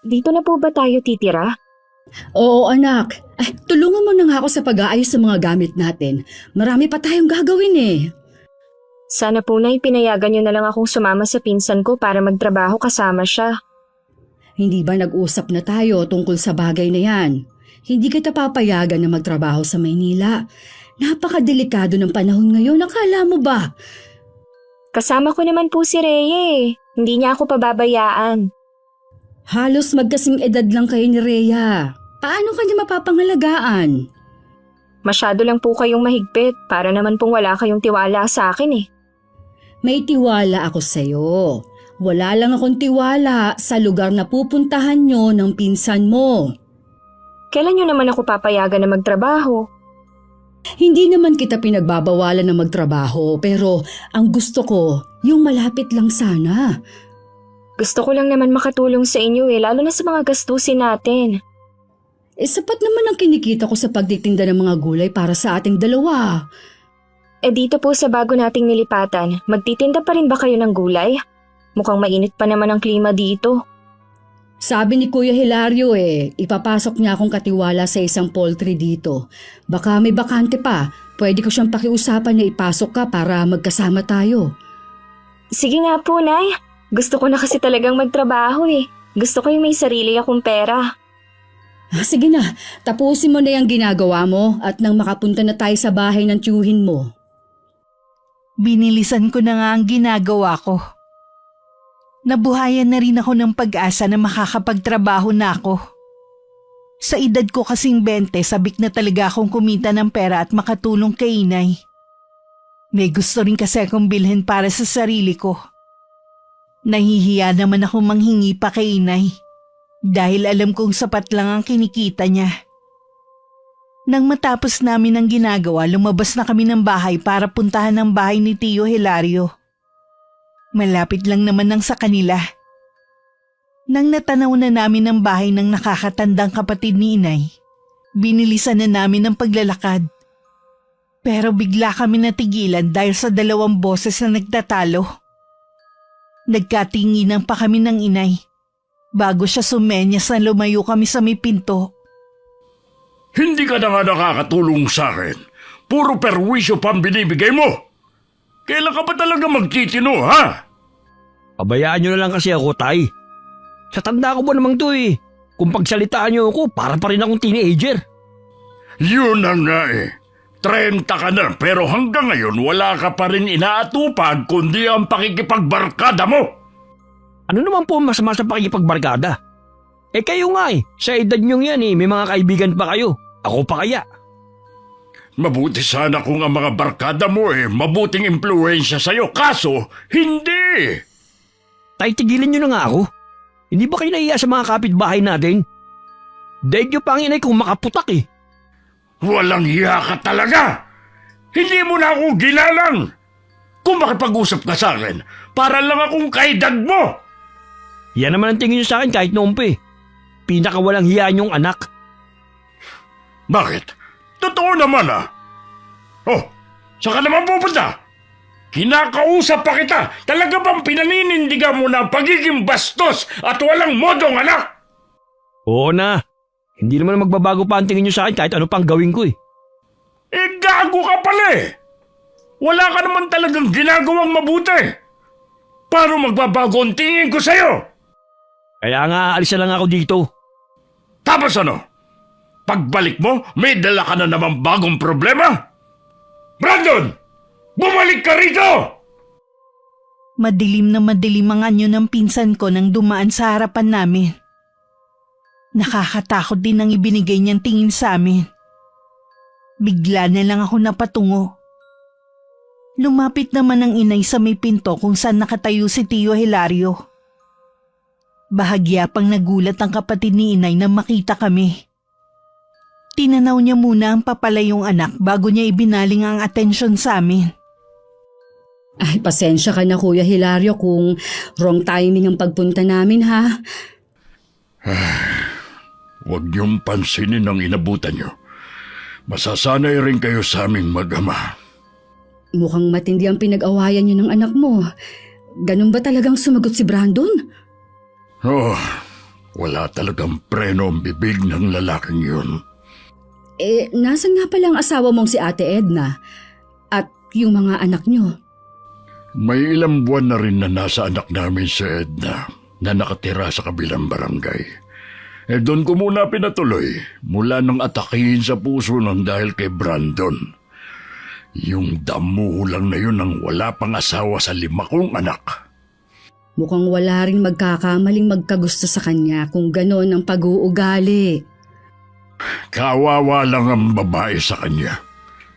Dito na po ba tayo titira? Oo anak, tulungan mo na nga ako sa pag-aayos sa mga gamit natin. Marami pa tayong gagawin eh. Sana po na pinayagan niyo na lang akong sumama sa pinsan ko para magtrabaho kasama siya. Hindi ba nag-usap na tayo tungkol sa bagay na yan? Hindi kita papayagan na magtrabaho sa Maynila. Napakadelikado ng panahon ngayon, akala mo ba? Kasama ko naman po si Rhea eh. Hindi niya ako pababayaan. Halos magkasing edad lang kayo ni Rhea. Paano ka niya mapapangalagaan? Masyado lang po kayong mahigpit para naman pong wala kayong tiwala sa akin eh. May tiwala ako sa'yo. Wala lang akong tiwala sa lugar na pupuntahan nyo ng pinsan mo. Kailan niyo naman ako papayagan na magtrabaho? Hindi naman kita pinagbabawalan na magtrabaho pero ang gusto ko, yung malapit lang sana. Gusto ko lang naman makatulong sa inyo eh, lalo na sa mga gastusin natin. Sapat naman ang kinikita ko sa pagtitinda ng mga gulay para sa ating dalawa. Dito po sa bago nating nilipatan, magtitinda pa rin ba kayo ng gulay? Mukhang mainit pa naman ang klima dito. Sabi ni Kuya Hilario ipapasok niya akong katiwala sa isang poultry dito. Baka may bakante pa, pwede ko siyang pakiusapan na ipasok ka para magkasama tayo. Sige nga po, Nay. Gusto ko na kasi talagang magtrabaho eh. Gusto ko yung may sarili akong pera. Sige na, tapusin mo na yung ginagawa mo at nang makapunta na tayo sa bahay ng tiyuhin mo. Binilisan ko na nga ang ginagawa ko. Nabuhayan na rin ako ng pag-asa na makakapagtrabaho na ako. Sa edad ko kasing 20, sabik na talaga akong kumita ng pera at makatulong kay inay. May gusto rin kasi akong bilhin para sa sarili ko. Nahihiya naman ako manghingi pa kay inay dahil alam kong sapat lang ang kinikita niya. Nang matapos namin ang ginagawa, lumabas na kami ng bahay para puntahan ang bahay ni Tio Hilario. Malapit lang naman ang sa kanila. Nang natanaw na namin ang bahay ng nakakatandang kapatid ni inay, binilisan na namin ang paglalakad. Pero bigla kami natigilan dahil sa dalawang boses na nagtatalo. Nagkatinginan pa kami ng inay. Bago siya sumenyas na lumayo kami sa may pinto. Hindi ka na nga nakakatulong sa akin. Puro perwisyo pa ang binibigay mo. Kailan ka ba talaga magtitino, ha? Pabayaan nyo na lang kasi ako, Tay. Sa tanda ko ba namang to eh. Kung pagsalitaan nyo ako, para pa rin akong teenager. Yun na nga eh. 30 ka na pero hanggang ngayon wala ka pa rin inaatupag kundi ang pakikipagbarkada mo. Ano naman po masama sa pakikipagbarkada? Kayo nga sa edad nyong yan may mga kaibigan pa kayo. Ako pa kaya? Mabuti sana kung ang mga barkada mo mabuting impluensya sa'yo. Kaso, hindi! Tay, tigilan nyo na nga ako. Hindi ba kayo nahiya sa mga kapitbahay natin? Daig nyo pa ang inay kung makaputak eh. Walang hiya ka talaga! Hindi mo na ako ginalang! Kung makipag-usap ka sa akin, para lang akong kaedad mo! Yan naman ang tingin nyo sa akin kahit noon pa eh. Pinakawalang hiya nyong anak. Bakit? Totoo naman ah! Oh, saan ka naman pupunta? Kinakausap pa kita! Talaga bang pinaninindigan mo na ang pagiging bastos at walang modong anak? Oo na. Hindi naman magbabago pa ang tingin nyo sa akin kahit ano pang gawin ko eh. Gago ka pala eh! Wala ka naman talagang ginagawang mabuti! Paano magbabago ang tingin ko sa'yo? Kaya nga alis na lang ako dito. Tapos ano? Pagbalik mo, may dala ka na namang bagong problema? Brandon! Bumalik ka rito! Madilim na madilim ang anyo ng pinsan ko nang dumaan sa harapan namin. Nakakatakot din ang ibinigay niyang tingin sa amin. Bigla na lang ako napatungo. Lumapit naman ang inay sa may pinto kung saan nakatayo si Tio Hilario. Bahagya pang nagulat ang kapatid ni inay nang makita kami. Tinanaw niya muna ang papalayong anak bago niya ibinaling ang atensyon sa amin. Ay, pasensya ka na Kuya Hilario kung wrong timing ang pagpunta namin ha. Huwag niyong pansinin ang inabutan niyo. Masasanay rin kayo sa aming mag-ama. Mukhang matindi ang pinag-awayan niyo ng anak mo. Ganun ba talagang sumagot si Brandon? Oh, Wala talagang preno ang bibig ng lalaking yun. Nasan nga pala ang asawa mong si Ate Edna? At yung mga anak nyo? May ilang buwan na rin na nasa anak namin si Edna na nakatira sa kabilang barangay. Doon ko muna pinatuloy mula nang atakihin sa puso ng dahil kay Brandon. Yung damuhulang na yun ang wala pang asawa sa 5 kong anak. Mukhang wala rin magkakamaling magkagusto sa kanya kung ganon ang pag-uugali. Kawawa lang ang babae sa kanya.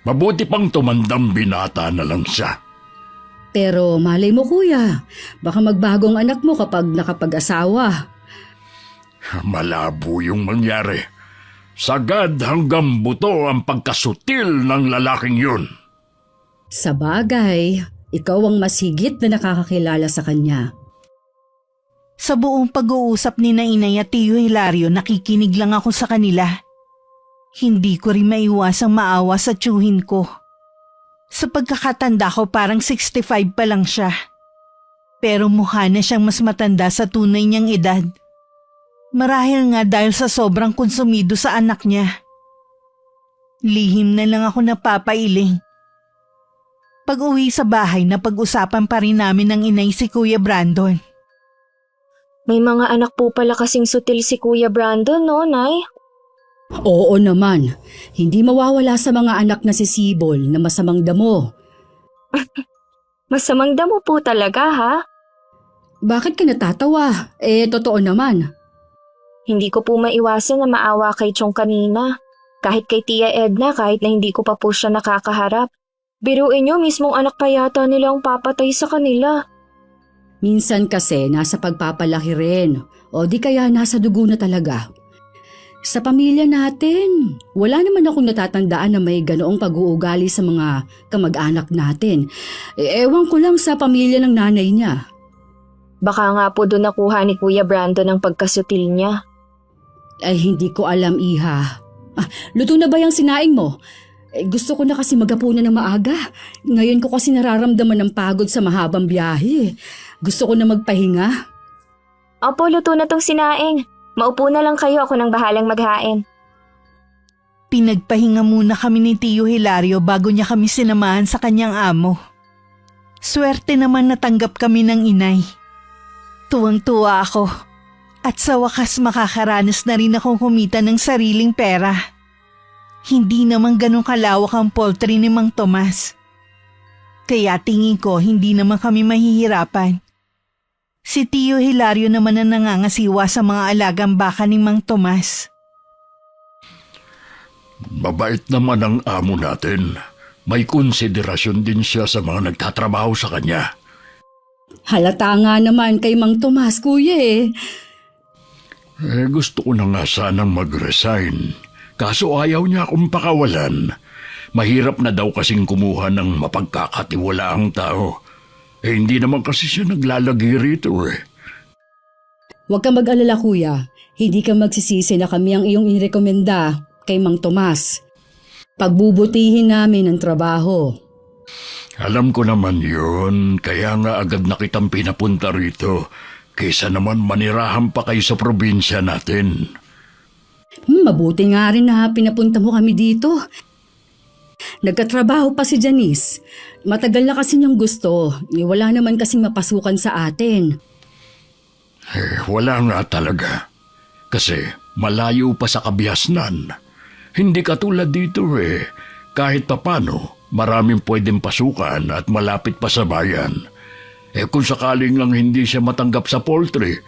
Mabuti pang tumandang binata na lang siya. Pero malay mo kuya, baka magbagong anak mo kapag nakapag-asawa. Malabo yung mangyari. Sagad hanggang buto ang pagkasutil ng lalaking yun. Sa bagay, ikaw ang masigit na nakakakilala sa kanya. Sa buong pag-uusap ni Inay at Tio Hilario, nakikinig lang ako sa kanila. Hindi ko rin maiwasang maawa sa tiyuhin ko. Sa pagkakatanda ko parang 65 pa lang siya. Pero mukha na siyang mas matanda sa tunay niyang edad. Marahil nga dahil sa sobrang konsumido sa anak niya. Lihim na lang ako napapailing. Pag-uwi sa bahay, napag-usapan pa rin namin ng inay si Kuya Brandon. May mga anak po pala kasing sutil si Kuya Brandon, no, Nay? Oo naman, hindi mawawala sa mga anak na si Sibol na masamang damo. Masamang damo po talaga, ha? Bakit ka natatawa? Totoo naman. Hindi ko po maiwasan na maawa kay Chong kanina. Kahit kay Tia Edna, kahit na hindi ko pa po siya nakakaharap. Biruin niyo, mismong anak pa yata nilang papatay sa kanila. Minsan kasi nasa pagpapalaki rin, o di kaya nasa dugo na talaga. Sa pamilya natin, wala naman akong natatandaan na may ganoong pag-uugali sa mga kamag-anak natin. Ewan ko lang sa pamilya ng nanay niya. Baka nga po doon nakuha ni Kuya Brandon ang pagkasutil niya. Ay hindi ko alam, iha. Luto na ba yung sinaing mo? Gusto ko na kasi magapunan ng maaga. Ngayon ko kasi nararamdaman ng pagod sa mahabang biyahe. Gusto ko na magpahinga. Opo, luto na tong sinaing. Maupo na lang kayo, ako nang bahalang maghain. Pinagpahinga muna kami ni Tio Hilario bago niya kami sinamahan sa kanyang amo. Swerte naman natanggap kami ng inay. Tuwang-tuwa ako. At sa wakas makakaranas na rin akong kumita ng sariling pera. Hindi naman ganun kalawak ang poultry ni Mang Tomas. Kaya tingin ko hindi naman kami mahihirapan. Si Tio Hilario naman ang nangangasiwa sa mga alagang baka ni Mang Tomas. Mabait naman ang amo natin. May konsiderasyon din siya sa mga nagtatrabaho sa kanya. Halata nga naman kay Mang Tomas, kuya . Gusto ko na nga sanang mag-resign. Kaso ayaw niya akong pakawalan. Mahirap na daw kasing kumuha ng mapagkakatiwalaang tao. Hindi naman kasi siya naglalagi rito . Huwag kang mag-alala kuya, hindi ka magsisisi na kami ang iyong inirekomenda kay Mang Tomas. Pagbubutihin namin ang trabaho. Alam ko naman yun, kaya nga agad na kitang pinapunta rito. Kaysa naman manirahan pa kayo sa probinsya natin. Mabuti nga rin na pinapunta mo kami dito. Nagkatrabaho pa si Janice. Matagal na kasi niyang gusto. Wala naman kasing mapasukan sa atin. Wala nga talaga. Kasi malayo pa sa kabihasnan. Hindi katulad dito . Kahit papano, maraming pwedeng pasukan at malapit pa sa bayan. Kung sakaling lang hindi siya matanggap sa poultry,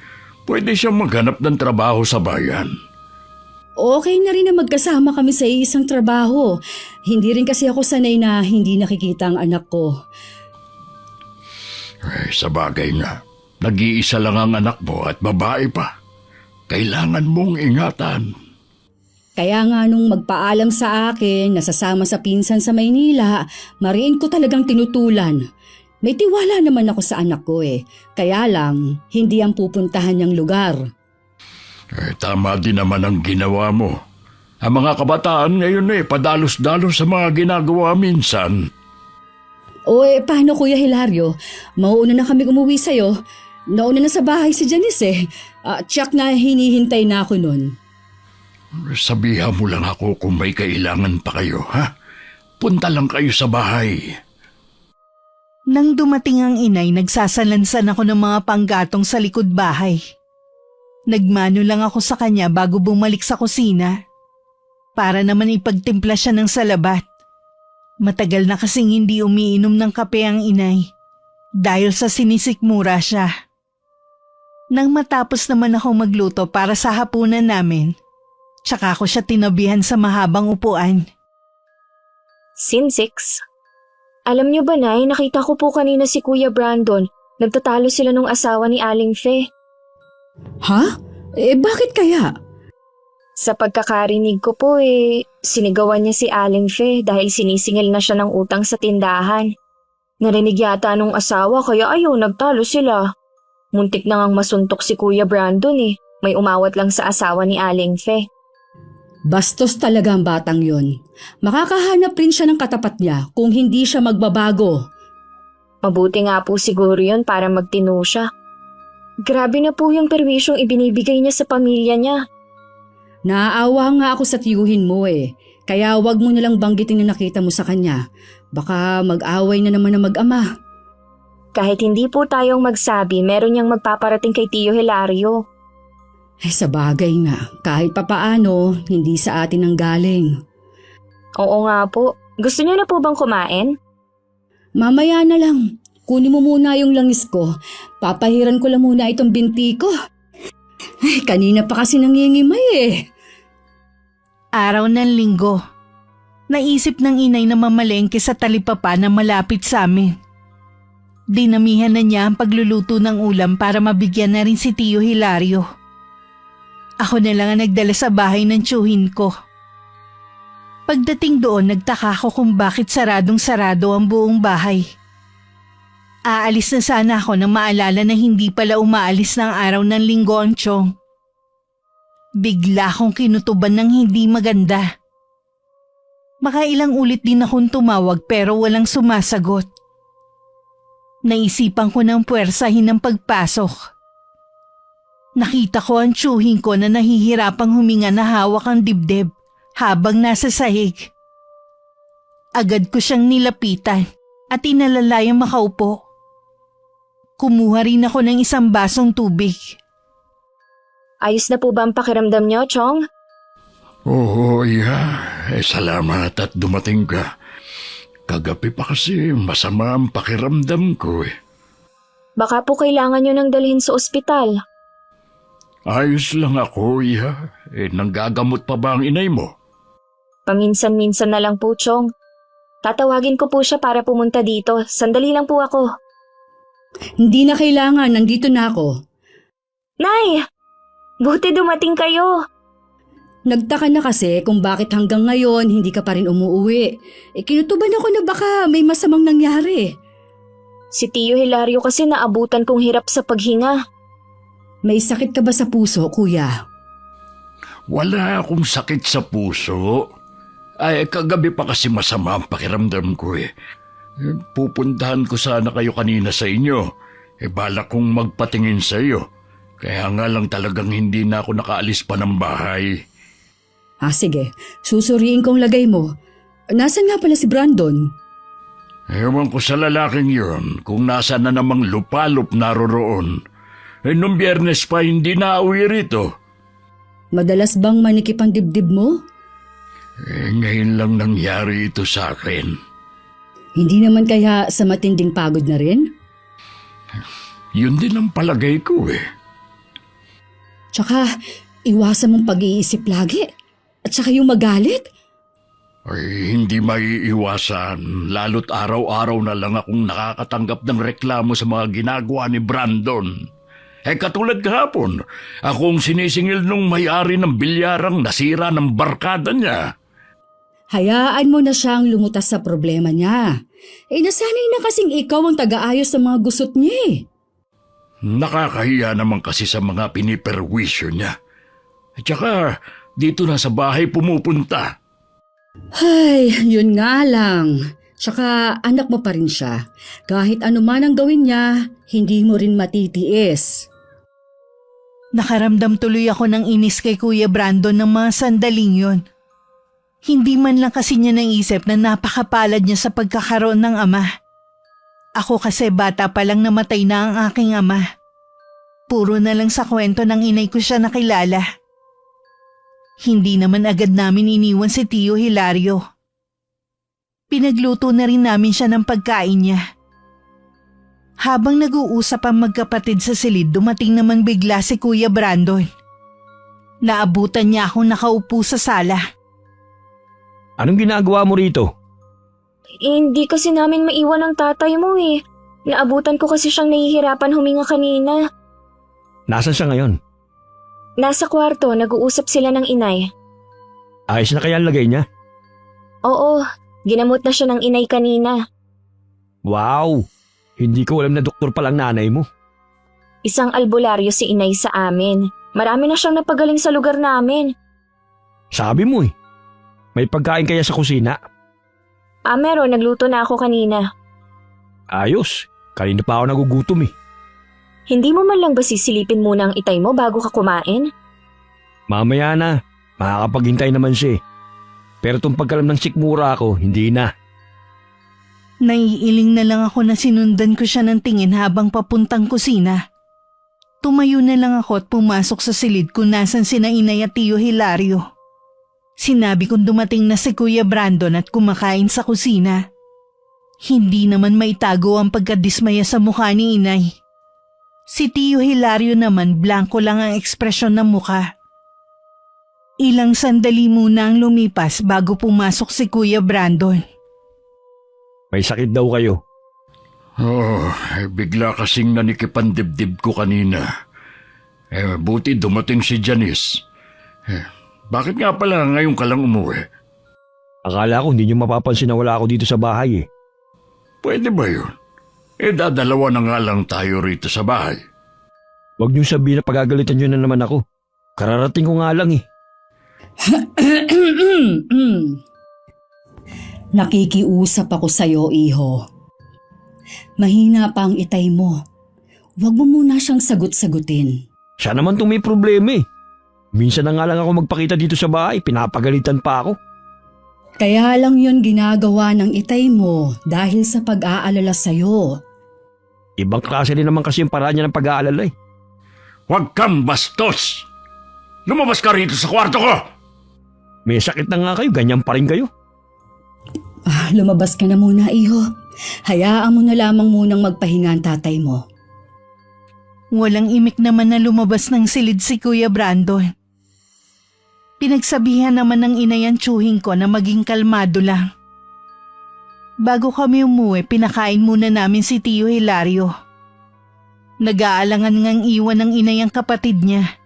pwede siyang maghanap ng trabaho sa bayan. Okay na rin na magkasama kami sa isang trabaho. Hindi rin kasi ako sanay na hindi nakikita ang anak ko. Sa bagay nga, nag-iisa lang ang anak mo at babae pa. Kailangan mong ingatan. Kaya nga nung magpaalam sa akin na sasama sa pinsan sa Maynila, mariin ko talagang tinutulan. May tiwala naman ako sa anak ko . Kaya lang, hindi ang pupuntahan niyang lugar. Tama din naman ang ginawa mo. Ang mga kabataan ngayon padalos-dalos sa mga ginagawa minsan. Paano Kuya Hilario? Mauuna na kami umuwi sa'yo. Nauna na sa bahay si Janice eh. Tsak na hinihintay na ako nun. Sabihan mo lang ako kung may kailangan pa kayo, ha? Punta lang kayo sa bahay. Nang dumating ang inay, nagsasalansan ako ng mga panggatong sa likod bahay. Nagmano lang ako sa kanya bago bumalik sa kusina. Para naman ipagtimpla siya ng salabat. Matagal na kasing hindi umiinom ng kape ang inay. Dahil sa sinisikmura siya. Nang matapos naman ako magluto para sa hapunan namin, tsaka ako siya tinabihan sa mahabang upuan. Scene 6. Alam niyo ba, Nay, nakita ko po kanina si Kuya Brandon. Nagtatalo sila nung asawa ni Aling Fe. Ha? Bakit kaya? Sa pagkakarinig ko po sinigawan niya si Aling Fe dahil sinisingil na siya ng utang sa tindahan. Narinig yata nung asawa kaya nagtalo sila. Muntik na ngang masuntok si Kuya Brandon May umawat lang sa asawa ni Aling Fe. Bastos talaga ang batang yon. Makakahanap rin siya ng katapat niya kung hindi siya magbabago. Mabuti nga po siguro yun para magtino siya. Grabe na po yung perwisyong ibinibigay niya sa pamilya niya. Naaawa nga ako sa tiyuhin mo Kaya wag mo nalang banggitin na nakita mo sa kanya. Baka mag-away na naman na mag-ama. Kahit hindi po tayong magsabi, meron niyang magpaparating kay Tio Hilario. Sa bagay nga, kahit papaano, hindi sa atin ang galing. Oo nga po. Gusto niyo na po bang kumain? Mamaya na lang. Kunin mo muna yung langis ko. Papahiran ko lang muna itong binti ko. Kanina pa kasi nangingimay Araw ng linggo. Naisip ng inay na mamalengke sa talipapa na malapit sa amin. Dinamihan na niya ang pagluluto ng ulam para mabigyan na rin si Tio Hilario. Ako na lang ang nagdala sa bahay ng tiyuhin ko. Pagdating doon, nagtaka ako kung bakit saradong-sarado ang buong bahay. Aalis na sana ako nang maalala na hindi pala umaalis ng araw ng linggo ang tiyong. Bigla akong kinutuban ng hindi maganda. Makailang ulit din akong tumawag pero walang sumasagot. Naisipan ko ng puwersahin ng pagpasok. Nakita ko ang tiyuhin ko na nahihirapang huminga na hawak ang dibdib habang nasa sahig. Agad ko siyang nilapitan at inalalayang makaupo. Kumuha rin ako ng isang basong tubig. Ayos na po ba ang pakiramdam niyo, Chong? Oo, Iha. Salamat at dumating ka. Kagabi pa kasi masama ang pakiramdam ko Baka po kailangan niyo nang dalhin sa ospital. Ayos lang ako, Iha. Nanggagamot pa ba ang inay mo? Paminsan-minsan na lang po, Chong. Tatawagin ko po siya para pumunta dito. Sandali lang po ako. Hindi na kailangan, nandito na ako. Nay! Buti dumating kayo. Nagtaka na kasi kung bakit hanggang ngayon hindi ka pa rin umuuwi. Kinutuban ako na baka may masamang nangyari. Si Tio Hilario kasi naabutan kong hirap sa paghinga. May sakit ka ba sa puso, kuya? Wala akong sakit sa puso. Kagabi pa kasi masama ang pakiramdam ko Pupuntahan ko sana kayo kanina sa inyo. Balak kong magpatingin sa iyo. Kaya nga lang talagang hindi na ako nakaalis pa ng bahay. Sige. Susuriin kong lagay mo. Nasaan nga pala si Brandon? Ewan ko sa lalaking yun kung nasaan na namang lupalop naroroon. Nung Biyernes pa hindi na uwi rito. Madalas bang manikip ang dibdib mo? Ngayon lang nangyari ito sa akin. Hindi naman kaya sa matinding pagod na rin? Yun din ang palagay ko Tsaka, iwasan mong pag-iisip lagi. At saka yung magalit. Hindi maiiwasan, lalo't araw-araw na lang akong nakakatanggap ng reklamo sa mga ginagawa ni Brandon. Katulad kahapon, akong sinisingil nung may-ari ng bilyarang nasira ng barkada niya. Hayaan mo na siyang lumutas sa problema niya. Nasanay na kasing ikaw ang taga-ayos sa mga gusot niya Nakakahiya naman kasi sa mga piniperwisyo niya. At saka, dito na sa bahay pumupunta. Ay, yun nga lang. Tsaka anak mo pa rin siya. Kahit ano man ang gawin niya, hindi mo rin matitiis. Nakaramdam tuloy ako ng inis kay Kuya Brandon ng mga sandaling yon. Hindi man lang kasi niya naisip na napakapalad niya sa pagkakaroon ng ama. Ako kasi bata pa lang namatay na ang aking ama. Puro na lang sa kwento ng inay ko siya nakilala. Hindi naman agad namin iniwan si Tio Hilario. Pinagluto na rin namin siya ng pagkain niya. Habang nag-uusap ang magkapatid sa silid, dumating naman bigla si Kuya Brandon. Naabutan niya akong nakaupo sa sala. Anong ginagawa mo rito? Hindi kasi namin maiwan ang tatay mo eh. Naabutan ko kasi siyang nahihirapan huminga kanina. Nasaan siya ngayon? Nasa kwarto, nag-uusap sila ng inay. Ayos na kaya ang lagay niya? Oo, ginamot na siya ng inay kanina. Wow! Hindi ko alam na doktor palang nanay mo. Isang albularyo si inay sa amin. Marami na siyang napagaling sa lugar namin. Sabi mo eh. May pagkain kaya sa kusina? Meron, nagluto na ako kanina. Ayos. Kanina pa ako nagugutom eh. Hindi mo man lang ba sisilipin muna ang itay mo bago ka kumain? Mamaya na. Makakapaghintay naman siya eh. Pero itong pagkalam ng sikmura ako, hindi na. Naiiling na lang ako na sinundan ko siya ng tingin habang papuntang kusina. Tumayo na lang ako at pumasok sa silid kung nasan sina inay at Tio Hilario. Sinabi kong dumating na si Kuya Brandon at kumakain sa kusina. Hindi naman maitago ang pagkadismaya sa mukha ni inay. Si Tio Hilario naman blanko lang ang ekspresyon ng mukha. Ilang sandali muna ang lumipas bago pumasok si Kuya Brandon. May sakit daw kayo. Bigla kasing nanikip ang dibdib ko kanina. Buti dumating si Janice. Bakit nga pala ngayon ka lang umuwi? Akala ko hindi niyo mapapansin na wala ako dito sa bahay eh. Pwede ba yun? Dadalawa na nga lang tayo rito sa bahay. Huwag niyo sabihin na pagagalitan niyo na naman ako. Kararating ko nga lang eh. Nakikiusap ako sa'yo, iho. Mahina pa ang itay mo. Huwag mo muna siyang sagot-sagutin. Siya naman itong may problema eh. Minsan na nga lang ako magpakita dito sa bahay, pinapagalitan pa ako. Kaya lang yun ginagawa ng itay mo dahil sa pag-aalala sa'yo. Ibang klase rin naman kasi yung paraan niya ng pag-aalala eh. Huwag kang bastos! Lumabas ka rito sa kwarto ko! May sakit na nga kayo, ganyan pa rin kayo. Lumabas ka na muna, iho. Hayaan mo na lamang munang magpahinga ang tatay mo. Walang imik naman na lumabas ng silid si Kuya Brandon. Pinagsabihan naman ng inay ang tsuhing ko na maging kalmado lang. Bago kami umuwi, pinakain muna namin si Tio Hilario. Nag-aalangan ngang iwan ng inay ang kapatid niya.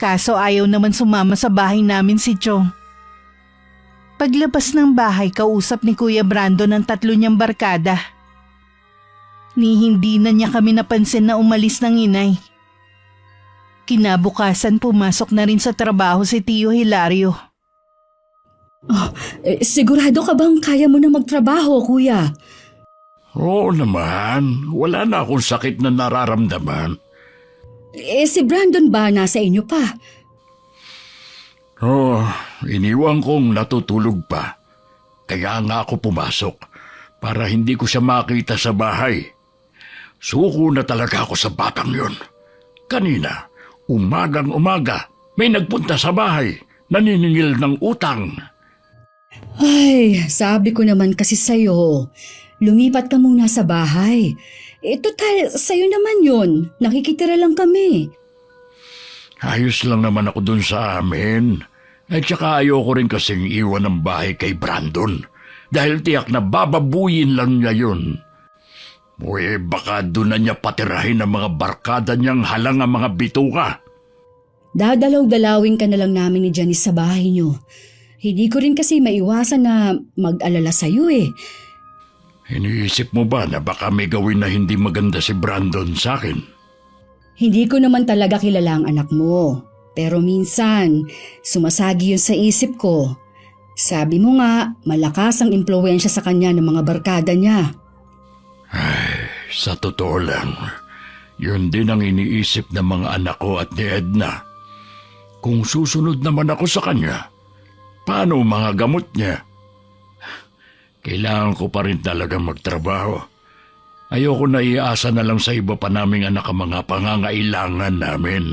Kaso ayaw naman sumama sa bahay namin si Chong. Paglabas ng bahay, kausap ni Kuya Brandon ang 3 niyang barkada. Ni hindi na niya kami napansin na umalis ng inay. Kinabukasan pumasok na rin sa trabaho si Tio Hilario. Sigurado ka bang kaya mo na magtrabaho, kuya? Oo naman, wala na akong sakit na nararamdaman. Si Brandon ba nasa inyo pa? Iniwan kong natutulog pa. Kaya nga ako pumasok para hindi ko siya makita sa bahay. Suko na talaga ako sa batang yon. Kanina, umagang-umaga, may nagpunta sa bahay, naniningil ng utang. Ay, sabi ko naman kasi sa'yo, lumipat ka muna sa bahay. Total, sa'yo naman yun. Nakikitira lang kami. Ayos lang naman ako dun sa amin. At saka ayoko rin kasing iwan ng bahay kay Brandon. Dahil tiyak na bababuyin lang niya yun. Baka doon na niya patirahin ang mga barkada niyang halang ang mga bituka. Dadalaw-dalawin ka na lang namin ni Janice sa bahay niyo. Hindi ko rin kasi maiwasan na mag-alala sa'yo eh. Iniisip mo ba na baka may gawin na hindi maganda si Brandon sa akin? Hindi ko naman talaga kilala ang anak mo. Pero minsan, sumasagi yun sa isip ko. Sabi mo nga, malakas ang impluwensya sa kanya ng mga barkada niya. Sa totoo lang, yun din ang iniisip ng mga anak ko at ni Edna. Kung susunod naman ako sa kanya, paano ang mga gamot niya? Kailangan ko pa rin talagang magtrabaho. Ayoko na iasa na lang sa iba pa naming anak ang mga pangangailangan namin.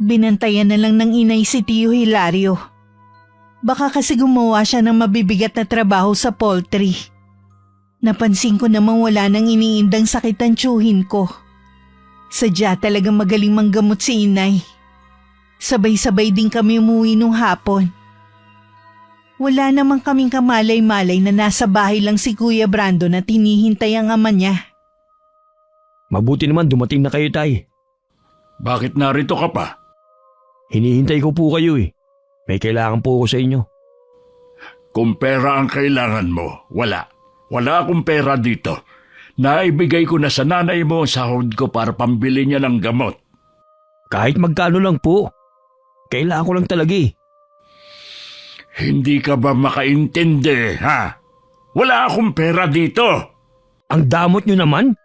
Binantayan na lang ng inay si Tio Hilario. Baka kasi gumawa siya ng mabibigat na trabaho sa poultry. Napansin ko namang wala nang iniindang sakit ang tiyuhin ko. Sadya talagang magaling manggamot si inay. Sabay-sabay din kami umuwi nung hapon. Wala namang kaming kamalay-malay na nasa bahay lang si Kuya Brandon at hinihintay ang ama niya. Mabuti naman dumating na kayo, Tay. Bakit narito ka pa? Hinihintay ko po kayo eh. May kailangan po ako sa inyo. Kung pera ang kailangan mo, wala. Wala akong pera dito. Naibigay ko na sa nanay mo ang sahod ko para pambili niya ng gamot. Kahit magkano lang po. Kailangan ko lang talaga eh. Hindi ka ba makaintindi, ha? Wala akong pera dito. Ang damot nyo naman?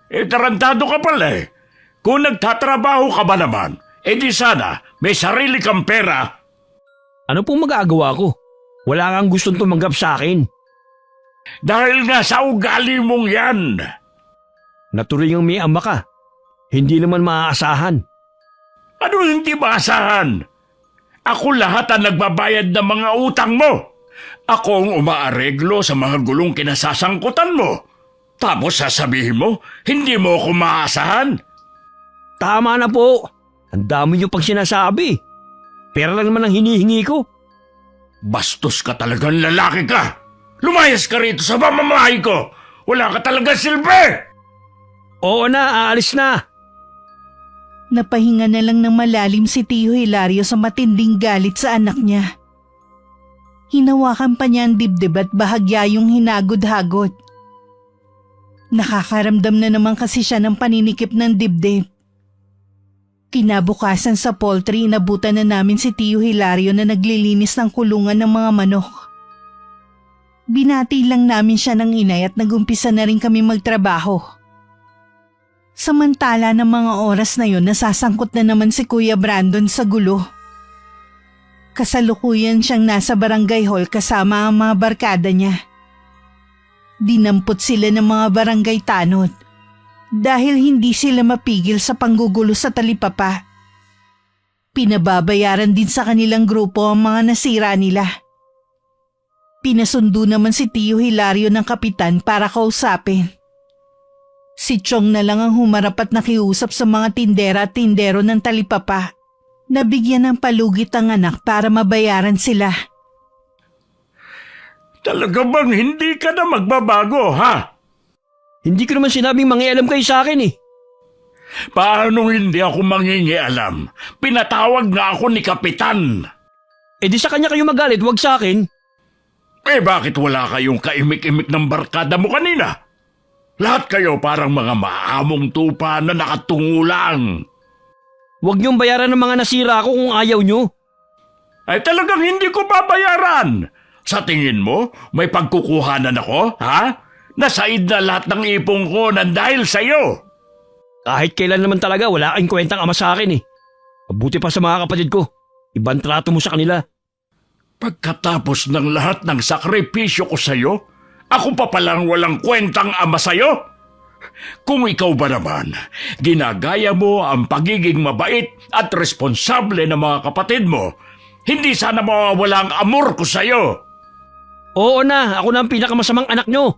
Tarantado ka pala eh. Kung nagtatrabaho ka ba naman, di sana may sarili kang pera. Ano pong magagawa ko? Wala kang gustong tumanggap sa akin. Dahil nga sa ugali mong yan. Naturingang may ama ka. Hindi naman maaasahan. Ano hindi maasahan? Ako lahat ang nagbabayad ng mga utang mo. Ako ang umaareglo sa mga gulong kinasasangkutan mo. Tapos sasabihin mo, hindi mo ako maasahan? Tama na po. Ang dami nyo pag sinasabi. Pera lang naman ang hinihingi ko. Bastos ka talagang lalaki ka. Lumayas ka rito sa pamamahay ko. Wala ka talaga silbi. Oo na, aalis na. Napahinga na lang ng malalim si Tio Hilario sa matinding galit sa anak niya. Hinawakan pa niya ang dibdib at bahagya yung hinagod-hagod. Nakakaramdam na naman kasi siya ng paninikip ng dibdib. Kinabukasan sa poultry, inabutan na namin si Tio Hilario na naglilinis ng kulungan ng mga manok. Binati lang namin siya ng inay at nagumpisa na rin kami magtrabaho. Samantala ng mga oras na yon, nasasangkot na naman si Kuya Brandon sa gulo. Kasalukuyan siyang nasa barangay hall kasama ang mga barkada niya. Dinampot sila ng mga barangay tanod dahil hindi sila mapigil sa panggugulo sa talipapa. Pinababayaran din sa kanilang grupo ang mga nasira nila. Pinasundo naman si Tio Hilario ng kapitan para kausapin. Si Chong na lang ang humarap at nakiusap sa mga tindera at tindero ng talipapa. Nabigyan ng palugit ang anak para mabayaran sila. Talaga bang hindi ka na magbabago, ha? Hindi ko naman sinabing mangialam kayo sa akin eh. Paano hindi ako mangingialam? Pinatawag nga ako ni Kapitan. Di sa kanya kayo magalit, wag sa akin. Bakit wala kayong kaimik-imik ng barkada mo kanina? Lahat kayo parang mga maamong tupa na nakatungo lang. Huwag niyong bayaran ng mga nasira ko kung ayaw niyo. Talagang hindi ko babayaran. Sa tingin mo, may pagkukuhanan ako, ha? Nasaid na lahat ng ipong ko nang dahil sa'yo. Kahit kailan naman talaga, wala kang kwentang ama sa akin eh. Mabuti pa sa mga kapatid ko. Ibang trato mo sa kanila. Pagkatapos ng lahat ng sakripisyo ko sa'yo, ako pa palang walang kwentang ama sa'yo? Kung ikaw ba naman, ginagaya mo ang pagiging mabait at responsable ng mga kapatid mo, hindi sana mawawala ang amor ko sa'yo. Oo na, ako na ang pinakamasamang anak nyo.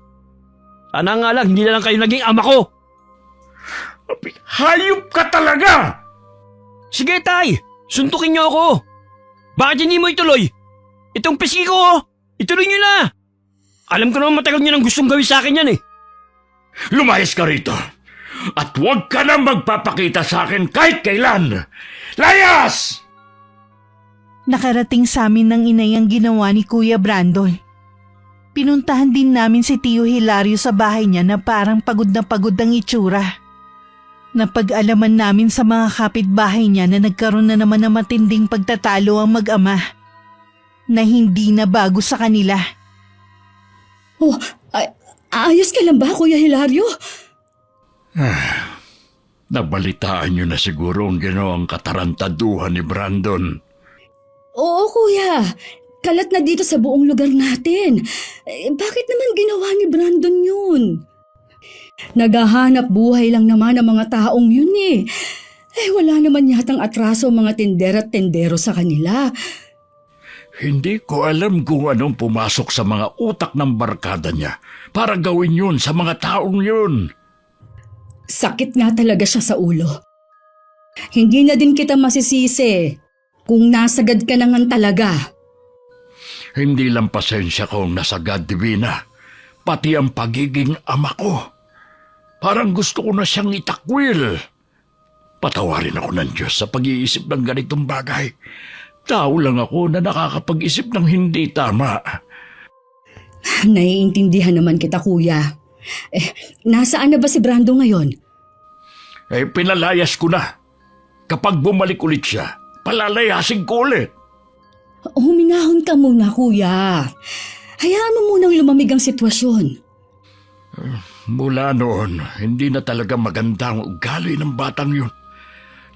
Sana nga lang, hindi na lang kayo naging ama ko. Hayop ka talaga! Sige tay, suntukin nyo ako. Bakit hindi mo ituloy? Itong piski ko, ituloy nyo na. Alam ko naman matagal nyo nang gustong gawin sa akin yan eh. Lumayas ka rito. At huwag ka na magpapakita sa akin kahit kailan. Layas! Nakarating sa amin ng inay ang ginawa ni Kuya Brandon. Pinuntahan din namin si Tio Hilario sa bahay niya na parang pagod ang itsura. Napag-alaman namin sa mga kapitbahay niya na nagkaroon na naman ng matinding pagtatalo ang mag-ama. na hindi na bago sa kanila. Oh, ayos ka lang ba, Kuya Hilario? Nabalitaan niyo na siguro ang ginawang katarantaduhan ni Brandon. Oo, Kuya. Kalat na dito sa buong lugar natin. Bakit naman ginawa ni Brandon yun? Naghahanap buhay lang naman ang mga taong yun eh. Wala naman yatang atraso ang mga tindera at tendero sa kanila. Hindi ko alam kung anong pumasok sa mga utak ng barkada niya para gawin yun sa mga taong yun. Sakit nga talaga siya sa ulo. Hindi na din kita masisisi kung nasagad ka na nga talaga. Hindi lang pasensya kong nasagad, Divina, pati ang pagiging ama ko. Parang gusto ko na siyang itakwil. Patawarin ako ng Diyos sa pag-iisip ng ganitong bagay. Tao lang ako na nakakapag-isip ng hindi tama. Naiintindihan naman kita, Kuya. Nasaan na ba si Brando ngayon? Pinalayas ko na. Kapag bumalik ulit siya, palalayasin ko ulit. Huminahon ka muna, Kuya. Hayaan mo munang lumamig ang sitwasyon. Mula noon, hindi na talaga maganda ang ugali ng batang yun.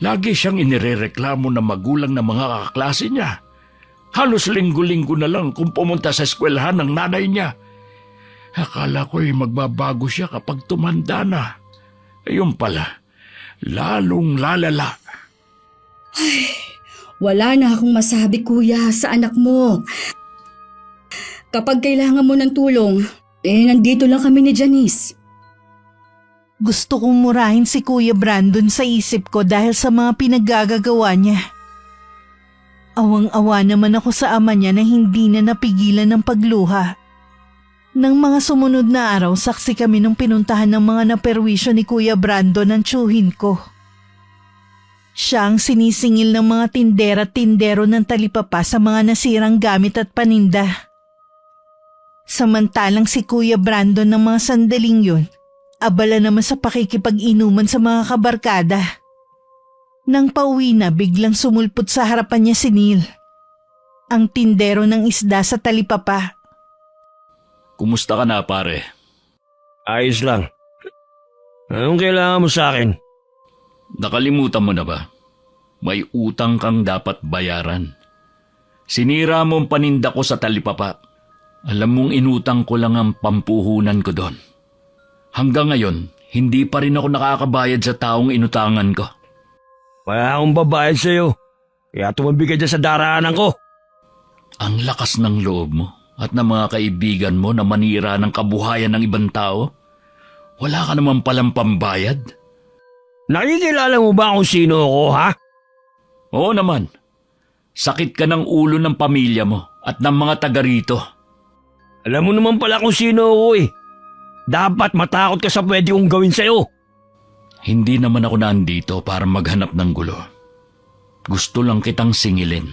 Lagi siyang inirereklamo ng magulang ng mga kaklase niya. Halos linggo-linggo na lang kung pumunta sa eskwelahan ng nanay niya. Akala ko'y magbabago siya kapag tumanda na. Ayun pala, lalong lalala. Wala na akong masabi, Kuya, sa anak mo. Kapag kailangan mo ng tulong, nandito lang kami ni Janice. Gusto kong murahin si Kuya Brandon sa isip ko dahil sa mga pinaggagawa niya. Awang-awa naman ako sa ama niya na hindi na napigilan ng pagluha. Nang mga sumunod na araw, saksi kami nung pinuntahan ng mga naperwisyo ni Kuya Brandon ang tiyuhin ko. Siya ang sinisingil ng mga tindera at tindero ng talipapa sa mga nasirang gamit at paninda. Samantalang si Kuya Brandon ng mga sandaling yun, abala naman sa pakikipag-inuman sa mga kabarkada. Nang pauwi na, biglang sumulpot sa harapan niya si Neil, ang tindero ng isda sa talipapa. Kumusta ka na, pare? Ayos lang. Anong kailangan mo sa akin? Nakalimutan mo na ba? May utang kang dapat bayaran. Sinira mo ang paninda ko sa talipapa. Alam mong inutang ko lang ang pampuhunan ko doon. Hanggang ngayon, hindi pa rin ako nakakabayad sa taong inutangan ko. Wala akong babayad sa'yo. Kaya tumabi ka dyan sa daraanan ko. Ang lakas ng loob mo at ng mga kaibigan mo na manira ng kabuhayan ng ibang tao. Wala ka naman palang pambayad. Nakikilala mo ba kung sino ako, ha? Oo naman. Sakit ka ng ulo ng pamilya mo at ng mga taga rito. Alam mo naman pala kung sino ako eh. Dapat matakot ka sa pwede kong gawin sa'yo. Hindi naman ako nandito para maghanap ng gulo. Gusto lang kitang singilin.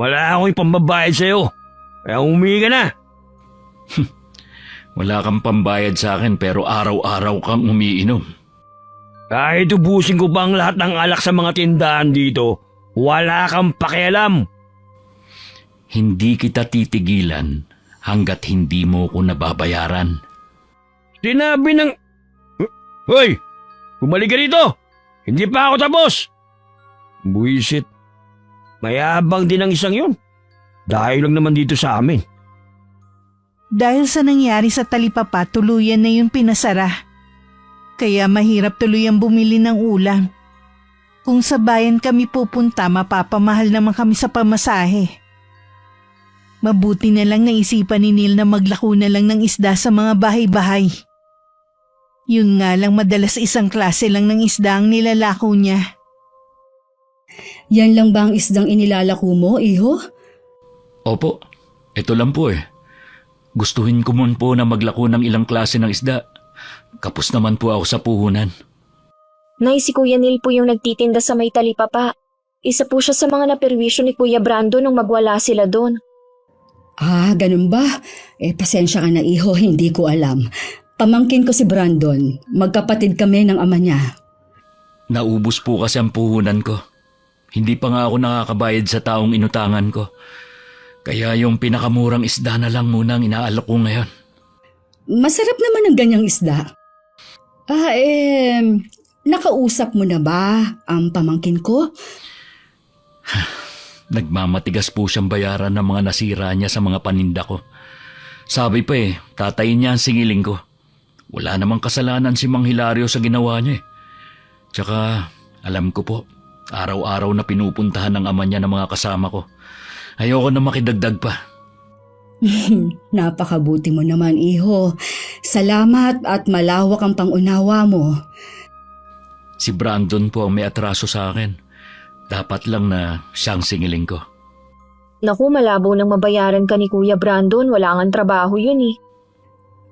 Wala akong ipambabayad sa'yo. Kaya humingi ka na. Wala kang pambayad sa akin pero araw-araw kang umiinom. Kahit ubusin ko ba ang lahat ng alak sa mga tindahan dito, wala kang pakialam. Hindi kita titigilan hanggat hindi mo ko nababayaran. Sinabi ng... Hoy! Bumalik ka rito! Hindi pa ako tapos! Buisit. Mayabang din ang isang yun. Dahil lang naman dito sa amin. Dahil sa nangyari sa talipapa, tuluyan na yung pinasara. Kaya mahirap tuluyang bumili ng ulam. Kung sa bayan kami pupunta, mapapamahal naman kami sa pamasahe. Mabuti na lang naisipan ni Neil na maglako na lang ng isda sa mga bahay-bahay. Yun nga lang, madalas isang klase lang ng isda ang nilalako niya. Yan lang ba ang isdang inilalako mo, iho? Opo, ito lang po eh. Gustuhin ko man po na maglako ng ilang klase ng isda. Kapos naman po ako sa puhunan. Nay, si Kuya Neil po yung nagtitinda sa may talipapa. Isa po siya sa mga naperwisyo ni Kuya Brando nung magwala sila doon. Ah, ganun ba? Pasensya ka na, iho, hindi ko alam. Pamangkin ko si Brandon. Magkapatid kami ng ama niya. Naubos po kasi ang puhunan ko. Hindi pa nga ako nakakabayad sa taong inutangan ko. Kaya yung pinakamurang isda na lang muna ang inaalok ko ngayon. Masarap naman ang ganyang isda. Nakausap mo na ba ang pamangkin ko? Nagmamatigas po siyang bayaran ng mga nasira niya sa mga paninda ko. Sabi pa tatayin niya ang singiling ko. Wala namang kasalanan si Mang Hilario sa ginawa niya Tsaka, alam ko po, araw-araw na pinupuntahan ng ama niya ng mga kasama ko. Ayoko na makidagdag pa. Napakabuti mo naman, iho. Salamat at malawak ang pangunawa mo. Si Brandon po ang may atraso sa akin. Dapat lang na siyang singiling ko. Naku, malabo nang mabayaran ka ni Kuya Brandon. Wala ngang trabaho yun eh.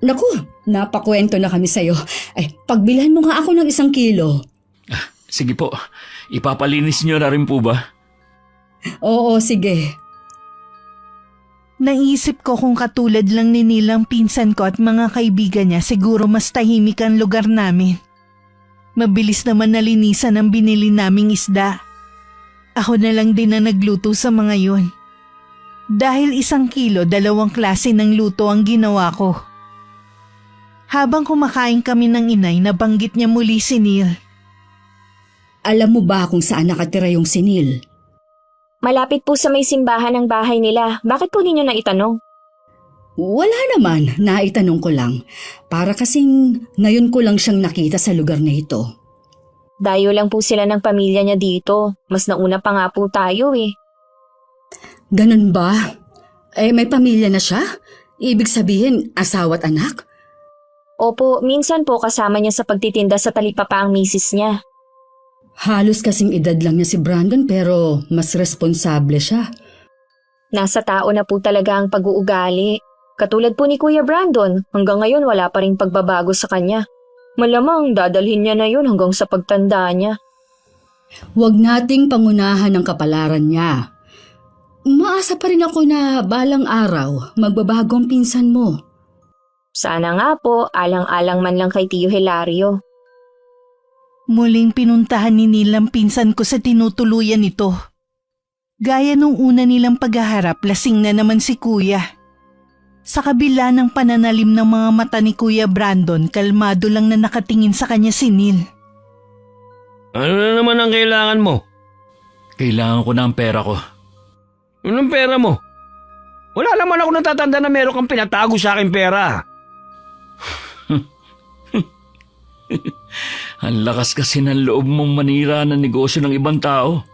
Naku, napakwento na kami sa'yo. Pagbilhan mo nga ako ng 1 kilo. Sige po, ipapalinis niyo na rin po ba? Oo, sige. Naisip ko kung katulad lang ni Nilang pinsan ko at mga kaibigan niya, siguro mas tahimik ang lugar namin. Mabilis naman nalinisan ang binili naming isda. Ako na lang din na nagluto sa mga yun. Dahil 1 kilo, 2 klase ng luto ang ginawa ko. Habang kumakain kami ng inay, nabanggit niya muli si Neil. Alam mo ba kung saan nakatira yung sinil? Malapit po sa may simbahan ng bahay nila. Bakit po ninyo naitanong? Wala naman, naitanong ko lang. Para kasing ngayon ko lang siyang nakita sa lugar na ito. Dayo lang po sila ng pamilya niya dito. Mas nauna pa nga po tayo eh. Ganun ba? May pamilya na siya? Ibig sabihin, asawa at anak? Opo, minsan po kasama niya sa pagtitinda sa talipapa ang misis niya. Halos kasing edad lang niya si Brandon pero mas responsable siya. Nasa tao na po talaga ang pag-uugali. Katulad po ni Kuya Brandon, hanggang ngayon wala pa ring pagbabago sa kanya. Malamang dadalhin niya na yun hanggang sa pagtanda niya. Huwag nating pangunahan ang kapalaran niya. Umaasa pa rin ako na balang araw magbabago ang pinsan mo. Sana nga po, alang-alang man lang kay Tio Hilario. Muling pinuntahan ni Neil ang pinsan ko sa tinutuluyan nito. Gaya nung una nilang paghaharap, lasing na naman si Kuya. Sa kabila ng pananalim ng mga mata ni Kuya Brandon, kalmado lang na nakatingin sa kanya si Neil. Ano na naman ang kailangan mo? Kailangan ko na ang pera ko. Anong pera mo? Wala naman ako natatanda na meron kang pinatago sa akin pera. Ang lakas kasi ng loob mong manira ng negosyo ng ibang tao.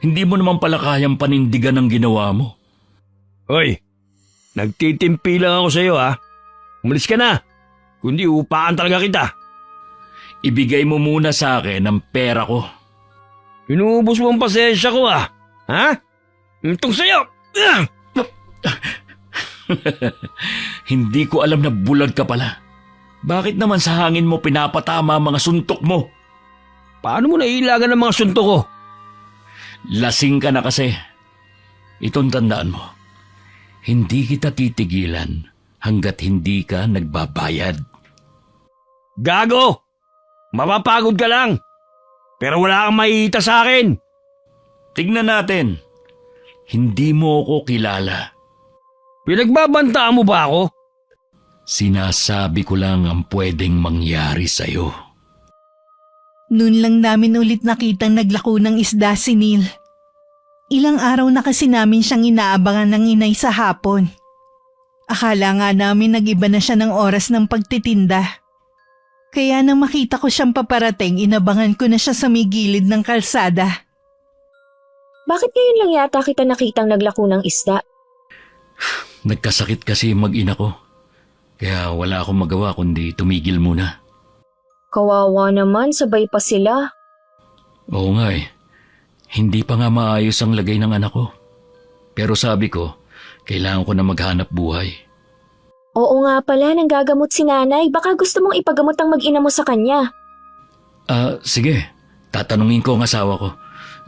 Hindi mo naman pala kayang panindigan ang ginawa mo. Hoy, nagtitimpi lang ako sa iyo ha. Umalis ka na. Kundi upaan talaga kita. Ibigay mo muna sa akin ang pera ko. Inuubos mo ang pasensya ko ha. Ha? Itong sa'yo. Hindi ko alam na bulag ka pala. Bakit naman sa hangin mo pinapatama ang mga suntok mo? Paano mo nailagan ang mga suntok ko? Lasing ka na kasi. Itong tandaan mo. Hindi kita titigilan hanggat hindi ka nagbabayad. Gago! Mapapagod ka lang. Pero wala kang makikita sa akin. Tignan natin. Hindi mo ako kilala. Pinagbabantaan mo ba ako? Sinasabi ko lang ang pwedeng mangyari sa'yo. Noon lang namin ulit nakitang naglako ng isda si Neil. Ilang araw na kasi namin siyang inaabangan ng inay sa hapon. Akala nga namin nag-iba na siya ng oras ng pagtitinda. Kaya nang makita ko siyang paparating, inabangan ko na siya sa may gilid ng kalsada. Bakit ngayon lang yata kita nakitang naglako ng isda? Nagkasakit kasi mag-ina ko. Kaya wala akong magawa kundi tumigil muna. Kawawa naman, sabay pa sila. Oo nga Hindi pa nga maayos ang lagay ng anak ko. Pero sabi ko, kailangan ko na maghanap buhay. Oo nga pala, nanggagamot si nanay. Baka gusto mong ipagamot ang mag-ina mo sa kanya. Sige. Tatanungin ko ang asawa ko.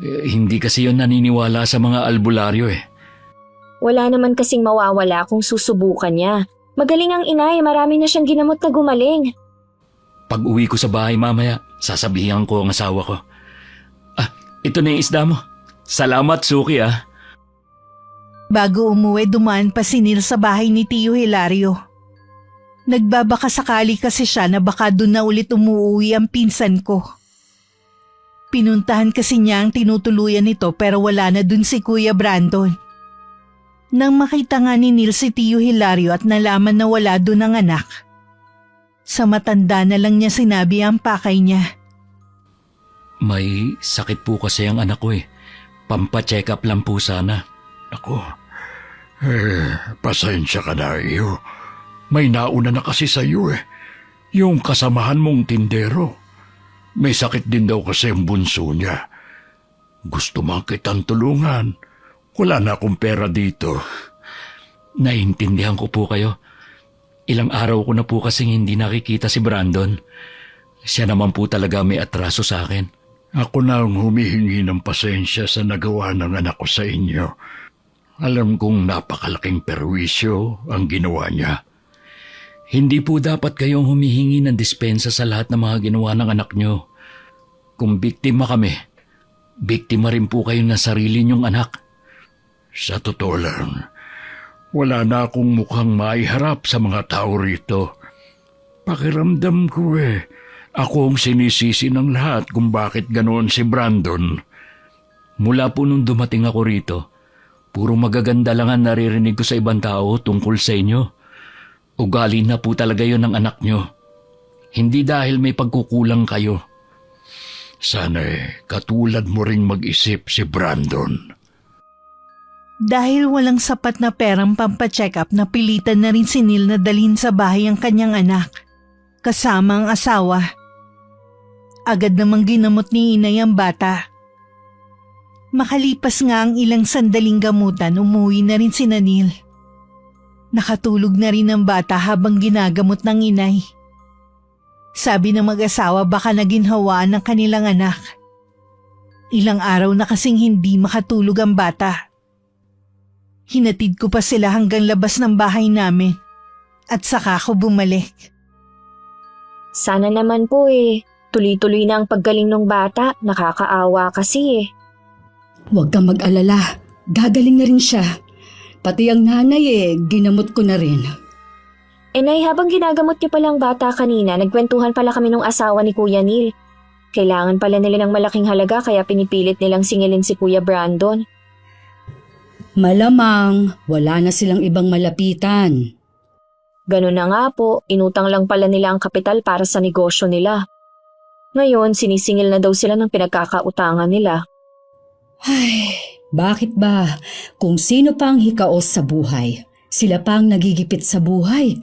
Hindi kasi yon naniniwala sa mga albularyo Wala naman kasing mawawala kung susubukan niya. Magaling ang inay, marami na siyang ginamot na gumaling. Pag uwi ko sa bahay mamaya, sasabihan ko ang asawa ko. Ito na yung isda mo. Salamat, Suki Bago umuwi, dumaan pa si Neil sa bahay ni Tio Hilario. Nagbabaka sakali kasi siya na baka doon na ulit umuwi ang pinsan ko. Pinuntahan kasi niya ang tinutuluyan nito pero wala na dun si Kuya Brandon. Nang makita nga ni Neil si Tio Hilario at nalaman na wala dun ang anak, sa matanda na lang niya sinabi ang pakay niya. May sakit po kasi ang anak ko eh. Pampa-check up lang po sana. Ako, pasensya ka na iyo. May nauna na kasi sa iyo eh. Yung kasamahan mong tindero. May sakit din daw kasi ang bunso niya. Gusto man kitang tulungan. Wala na akong pera dito. Naiintindihan ko po kayo. Ilang araw ko na po kasing hindi nakikita si Brandon. Siya naman po talaga may atraso sa akin. Ako na ang humihingi ng pasensya sa nagawa ng anak ko sa inyo. Alam kong napakalaking perwisyo ang ginawa niya. Hindi po dapat kayong humihingi ng dispensa sa lahat ng mga ginawa ng anak nyo. Kung biktima kami, biktima rin po kayo ng sarili nyong anak. Sa totoo lang, wala na akong mukhang maiharap sa mga tao rito. Pakiramdam ko ako ang sinisisi ng lahat kung bakit ganoon si Brandon. Mula po nung dumating ako rito, puro magaganda lang ang naririnig ko sa ibang tao tungkol sa inyo. Ugali na po talaga yon ng anak nyo. Hindi dahil may pagkukulang kayo. Sana katulad mo ring mag-isip si Brandon. Dahil walang sapat na perang pampacheck up, napilitan na rin si Neil na dalhin sa bahay ang kanyang anak, kasama ang asawa. Agad namang ginamot ni inay ang bata. Makalipas nga ang ilang sandaling gamutan, umuwi na rin si Neil. Nakatulog na rin ang bata habang ginagamot ng inay. Sabi ng mag-asawa baka naginhawaan ng kanilang anak. Ilang araw na kasing hindi makatulog ang bata. Hinatid ko pa sila hanggang labas ng bahay namin at saka ako bumalik. Sana naman po tuloy-tuloy na ang paggaling ng bata. Nakakaawa kasi Huwag kang mag-alala. Gagaling na rin siya. Pati ang nanay ginamot ko na rin. Nay, habang ginagamot niyo palang bata kanina, nagkwentuhan pala kami ng asawa ni Kuya Neil. Kailangan pala nila ng malaking halaga kaya pinipilit nilang singilin si Kuya Brandon. Malamang, wala na silang ibang malapitan. Ganun na nga po, inutang lang pala nila ang kapital para sa negosyo nila. Ngayon, sinisingil na daw sila ng pinagkakautangan nila. Ay, bakit ba? Kung sino pa ang hikaos sa buhay, sila pa ang nagigipit sa buhay.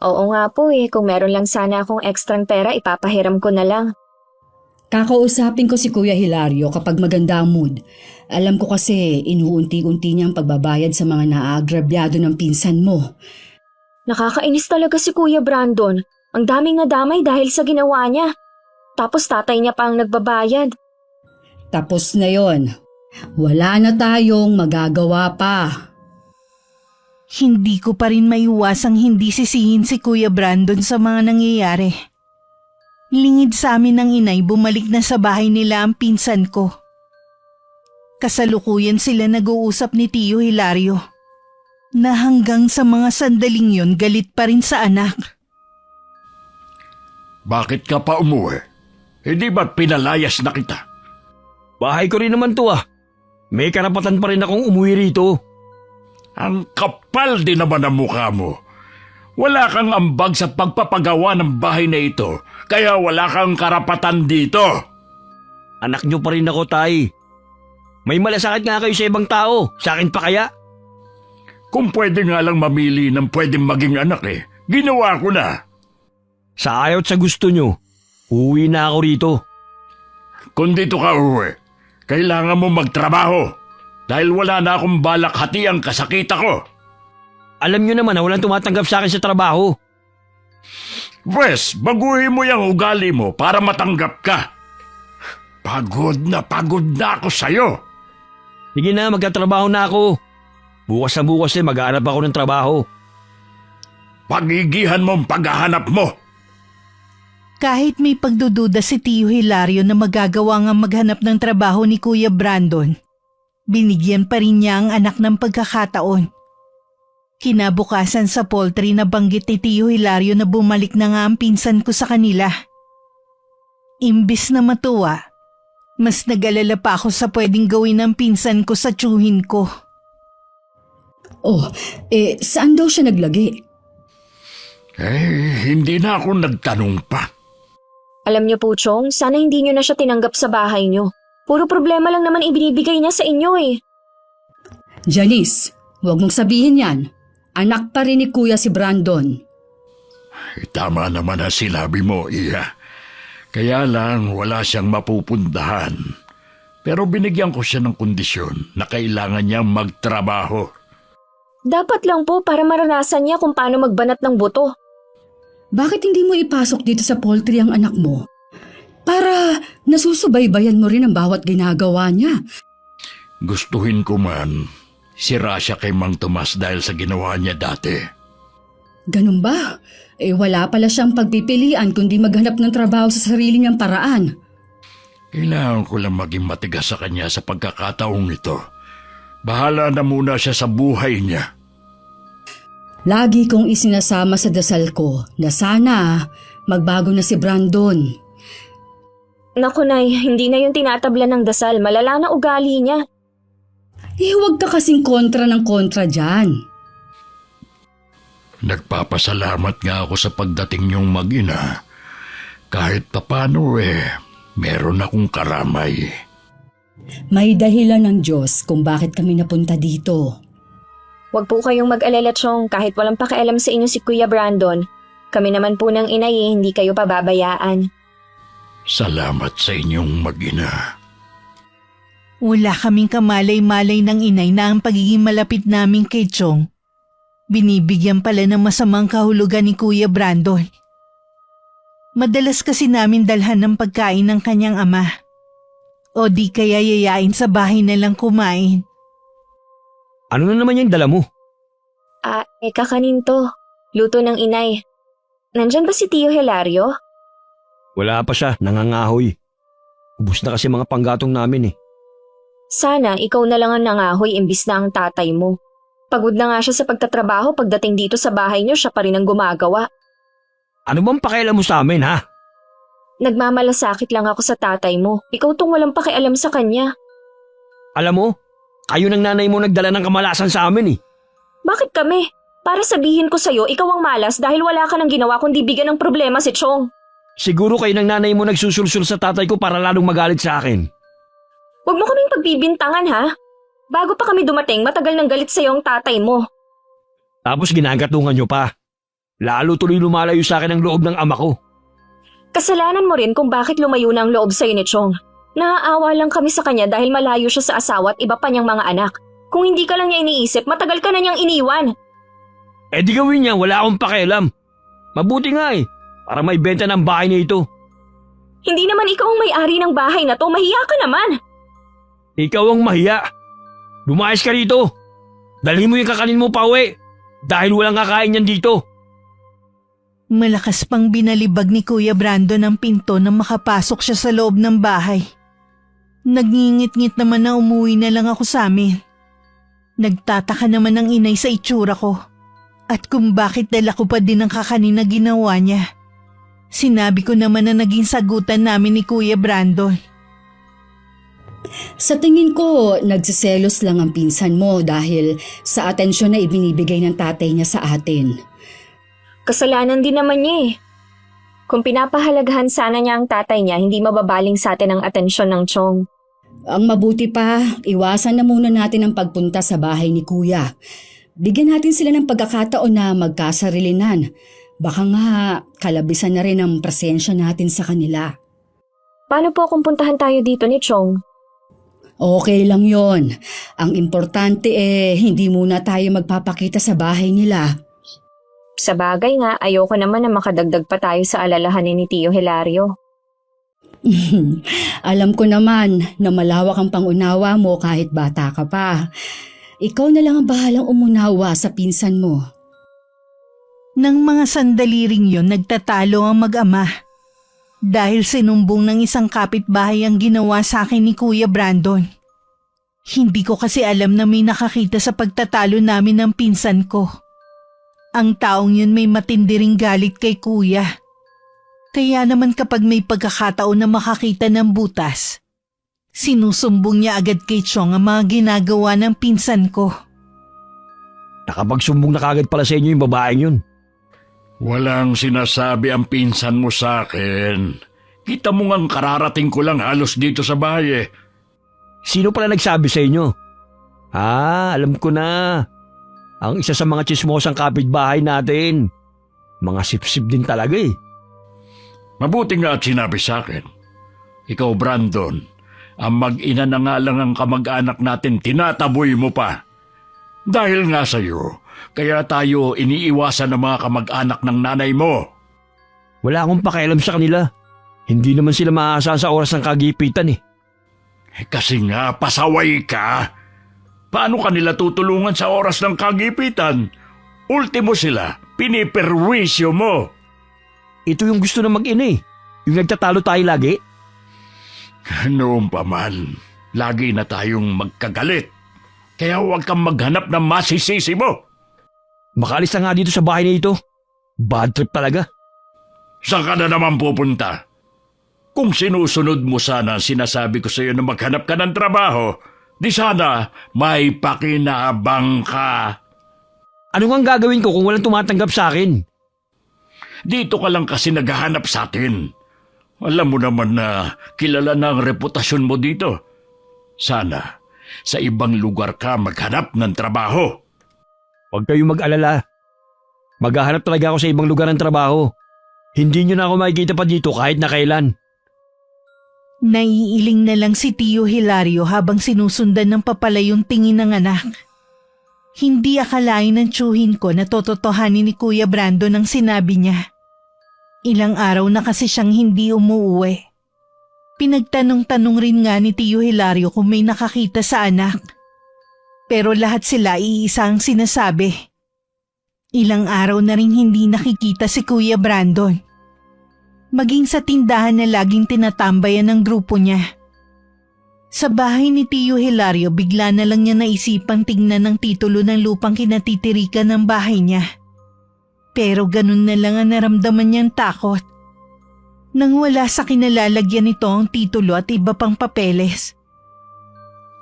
Oo nga po kung meron lang sana akong ekstrang pera, ipapahiram ko na lang. Kakausapin ko si Kuya Hilario kapag maganda ang mood. Alam ko kasi inuunti-unti niyang pagbabayad sa mga naaagrabyado ng pinsan mo. Nakakainis talaga si Kuya Brandon. Ang daming nadamay dahil sa ginawa niya. Tapos tatay niya pa ang nagbabayad. Tapos na yon. Wala na tayong magagawa pa. Hindi ko pa rin maiwasang hindi sisihin si Kuya Brandon sa mga nangyayari. Lingid sa amin ng inay, bumalik na sa bahay nila ang pinsan ko. Kasalukuyan sila nag-uusap ni Tio Hilario na hanggang sa mga sandaling yon galit pa rin sa anak. Bakit ka pa umuwi? Hindi ba't pinalayas na kita? Bahay ko rin naman to May karapatan pa rin akong umuwi rito. Ang kapal din naman ang mukha mo. Wala kang ambag sa pagpapagawa ng bahay na ito, kaya wala kang karapatan dito. Anak nyo pa rin ako, tay. May malasakit nga kayo sa ibang tao. Sa akin pa kaya? Kung pwede nga lang mamili ng pwedeng maging anak ginawa ko na. Sa ayaw at sa gusto nyo, uwi na ako rito. Kung dito ka uwi, kailangan mo magtrabaho dahil wala na akong balak hati ang kasakita ko. Alam nyo naman na walang tumatanggap sa akin sa trabaho. Pwes, baguhin mo yung ugali mo para matanggap ka. Pagod na ako sa'yo. Sige na, magtatrabaho na ako. Bukas na bukas maghahanap ako ng trabaho. Pagigihan mo ang paghahanap mo. Kahit may pagdududa si Tio Hilario na magagawa nga maghanap ng trabaho ni Kuya Brandon, Binigyan pa rin niya ang anak ng pagkakataon. Kinabukasan sa poultry na banggit ni Tio Hilario na bumalik na nga ang pinsan ko sa kanila. Imbis na matuwa, mas nag-alala pa ako sa pwedeng gawin ng pinsan ko sa tiyuhin ko. Oh, saan daw siya naglagi? Hindi na ako nagtanong pa. Alam niyo po, Chong, sana hindi niyo na siya tinanggap sa bahay niyo. Puro problema lang naman ibinibigay niya sa inyo eh. Janice, huwag mong sabihin yan. Anak pa rin ni Kuya si Brandon. Tama naman ang sinabi mo, Iya. Kaya lang wala siyang mapupuntahan. Pero binigyan ko siya ng kondisyon na kailangan niyang magtrabaho. Dapat lang po para maranasan niya kung paano magbanat ng buto. Bakit hindi mo ipasok dito sa poultry ang anak mo? Para nasusubaybayan mo rin ang bawat ginagawa niya. Gustuhin ko man, sira siya kay Mang Tomas dahil sa ginawa niya dati. Ganun ba? Wala pala siyang pagpipilian kundi maghanap ng trabaho sa sarili niyang paraan. Kailangan ko lang maging matigas sa kanya sa pagkakataong ito. Bahala na muna siya sa buhay niya. Lagi kong isinasama sa dasal ko na sana magbago na si Brandon. Naku Nay, hindi na yung tinatabla ng dasal. Malala na ugali niya. Huwag ka kasing kontra ng kontra dyan. Nagpapasalamat nga ako sa pagdating niyong mag-ina. Kahit papano meron akong karamay. May dahilan ng Diyos kung bakit kami napunta dito. Huwag po kayong mag-alala, Chong, kahit walang pakialam sa inyo si Kuya Brandon. Kami naman po ng inay hindi kayo pababayaan. Salamat sa inyong mag-ina. Wala kaming kamalay-malay ng inay na ang pagiging malapit namin kay Chong. Binibigyan pala ng masamang kahulugan ni Kuya Brandon. Madalas kasi namin dalhan ng pagkain ng kanyang ama. O di kaya yayain sa bahay na lang kumain. Ano na naman yung dala mo? Kakanin to. Luto ng inay. Nandyan ba si Tio Hilario? Wala pa siya, nangangahoy. Ubus na kasi mga panggatong namin eh. Sana ikaw na lang ang nangahoy imbis na ang tatay mo. Pagod na nga siya sa pagtatrabaho, pagdating dito sa bahay niyo siya pa rin ang gumagawa. Ano bang pakialam mo sa amin ha? Nagmamalasakit lang ako sa tatay mo. Ikaw tong walang pakialam sa kanya. Alam mo, kayo ng nanay mo nagdala ng kamalasan sa amin eh. Bakit kami? Para sabihin ko sa'yo, ikaw ang malas dahil wala ka nang ginawa kundi bigyan ng problema si Chong. Siguro kayo ng nanay mo nagsusulsul sa tatay ko para lalong magalit sa akin. Huwag mo kaming pagbibintangan ha. Bago pa kami dumating, matagal nang galit sa'yo ang tatay mo. Tapos ginagatungan nyo pa. Lalo tuloy lumalayo sa akin ang loob ng ama ko. Kasalanan mo rin kung bakit lumayo na ang loob sa'yo ni Chong. Naaawa lang kami sa kanya dahil malayo siya sa asawa at iba pa niyang mga anak. Kung hindi ka lang niya iniisip, matagal ka na niyang iniwan. Di gawin niya, wala akong pakialam. Mabuti nga eh, para may benta ng bahay na ito. Hindi naman ikaw ang may-ari ng bahay na to, mahiya ka naman. Ikaw ang mahiya. Lumayas ka rito. Dalhin mo yung kakanin mo pa uwi. Dahil walang kakain yan dito. Malakas pang binalibag ni Kuya Brandon ang pinto nang makapasok siya sa loob ng bahay. Nagngingit-ngit naman na umuwi na lang ako sa amin. Nagtataka naman ang inay sa itsura ko. At kung bakit dala ko pa din ang kakanin na ginawa niya. Sinabi ko naman na naging sagutan namin ni Kuya Brandon. Sa tingin ko, nagsiselos lang ang pinsan mo dahil sa atensyon na ibinibigay ng tatay niya sa atin. Kasalanan din naman niya eh. Kung pinapahalagahan sana niya ang tatay niya, hindi mababaling sa atin ang atensyon ng Chong. Ang mabuti pa, iwasan na muna natin ang pagpunta sa bahay ni Kuya. Bigyan natin sila ng pagkakataon na magkasarilinan. Baka nga kalabisan na rin ang presensya natin sa kanila. Paano po kung puntahan tayo dito ni Chong? Okay lang yon. Ang importante hindi muna tayo magpapakita sa bahay nila. Sa bagay nga, ayoko naman na makadagdag pa tayo sa alalahanin ni Tio Hilario. Alam ko naman na malawak ang pangunawa mo kahit bata ka pa. Ikaw na lang ang bahalang umunawa sa pinsan mo. Nang mga sandali ring yun, nagtatalo ang mag-ama. Dahil sinumbong ng isang kapitbahay ang ginawa sa akin ni Kuya Brandon. Hindi ko kasi alam na may nakakita sa pagtatalo namin ng pinsan ko. Ang taong yun may matindi ring galit kay kuya. Kaya naman kapag may pagkakataon na makakita ng butas, sinusumbong niya agad kay Chong ang mga ginagawa ng pinsan ko. Nakapagsumbong na kagad pala sa inyo yung babaeng yun. Walang sinasabi ang pinsan mo sa akin. Kita mo ngang kararating ko lang halos dito sa bahay eh. Sino pala nagsabi sa inyo? Alam ko na. Ang isa sa mga tsismosang kapitbahay natin. Mga sipsip din talaga eh. Mabuti nga at sinabi sa akin. Ikaw, Brandon, ang mag-ina na nga lang ang kamag-anak natin, tinataboy mo pa. Dahil nga sa'yo, kaya tayo iniiwasan ng mga kamag-anak ng nanay mo. Wala akong pakialam sa kanila. Hindi naman sila maaasahan sa oras ng kagipitan eh. Kasi nga, pasaway ka. Paano kanila tutulungan sa oras ng kagipitan? Ultimo sila, piniperwisyo mo. Ito yung gusto ng mag-ina eh. Yung nagtatalo tayo lagi. Noon pa man, lagi na tayong magkagalit. Kaya huwag kang maghanap ng masisisi mo. Makaalis na nga dito sa bahay na ito. Bad trip talaga. Saan ka na naman pupunta? Kung sinusunod mo sana ang sinasabi ko sa iyo na maghanap ka ng trabaho, di sana may pakinabang ka. Ano nga gagawin ko kung walang tumatanggap sa akin? Dito ka lang kasi naghahanap sa atin. Alam mo naman na kilala na ang reputasyon mo dito. Sana sa ibang lugar ka maghanap ng trabaho. Huwag kayong mag-alala. Maghahanap talaga ako sa ibang lugar ng trabaho. Hindi nyo na ako makikita pa dito kahit na kailan. Naiiling na lang si Tio Hilario habang sinusundan ng papalay yung tingin ng anak. Hindi akalain ng tiyuhin ko na tototohanin ni Kuya Brandon ang sinabi niya. Ilang araw na kasi siyang hindi umuuwi. Pinagtanong-tanong rin nga ni Tio Hilario kung may nakakita sa anak. Pero lahat sila iisa ang sinasabi. Ilang araw na rin hindi nakikita si Kuya Brandon. Maging sa tindahan na laging tinatambayan ng grupo niya. Sa bahay ni Tio Hilario, bigla na lang niya naisipang tingnan ng titulo ng lupang kinatitirikan ng bahay niya. Pero ganun na lang ang naramdaman niyang takot. Nang wala sa kinalalagyan nito ang titulo at iba pang papeles.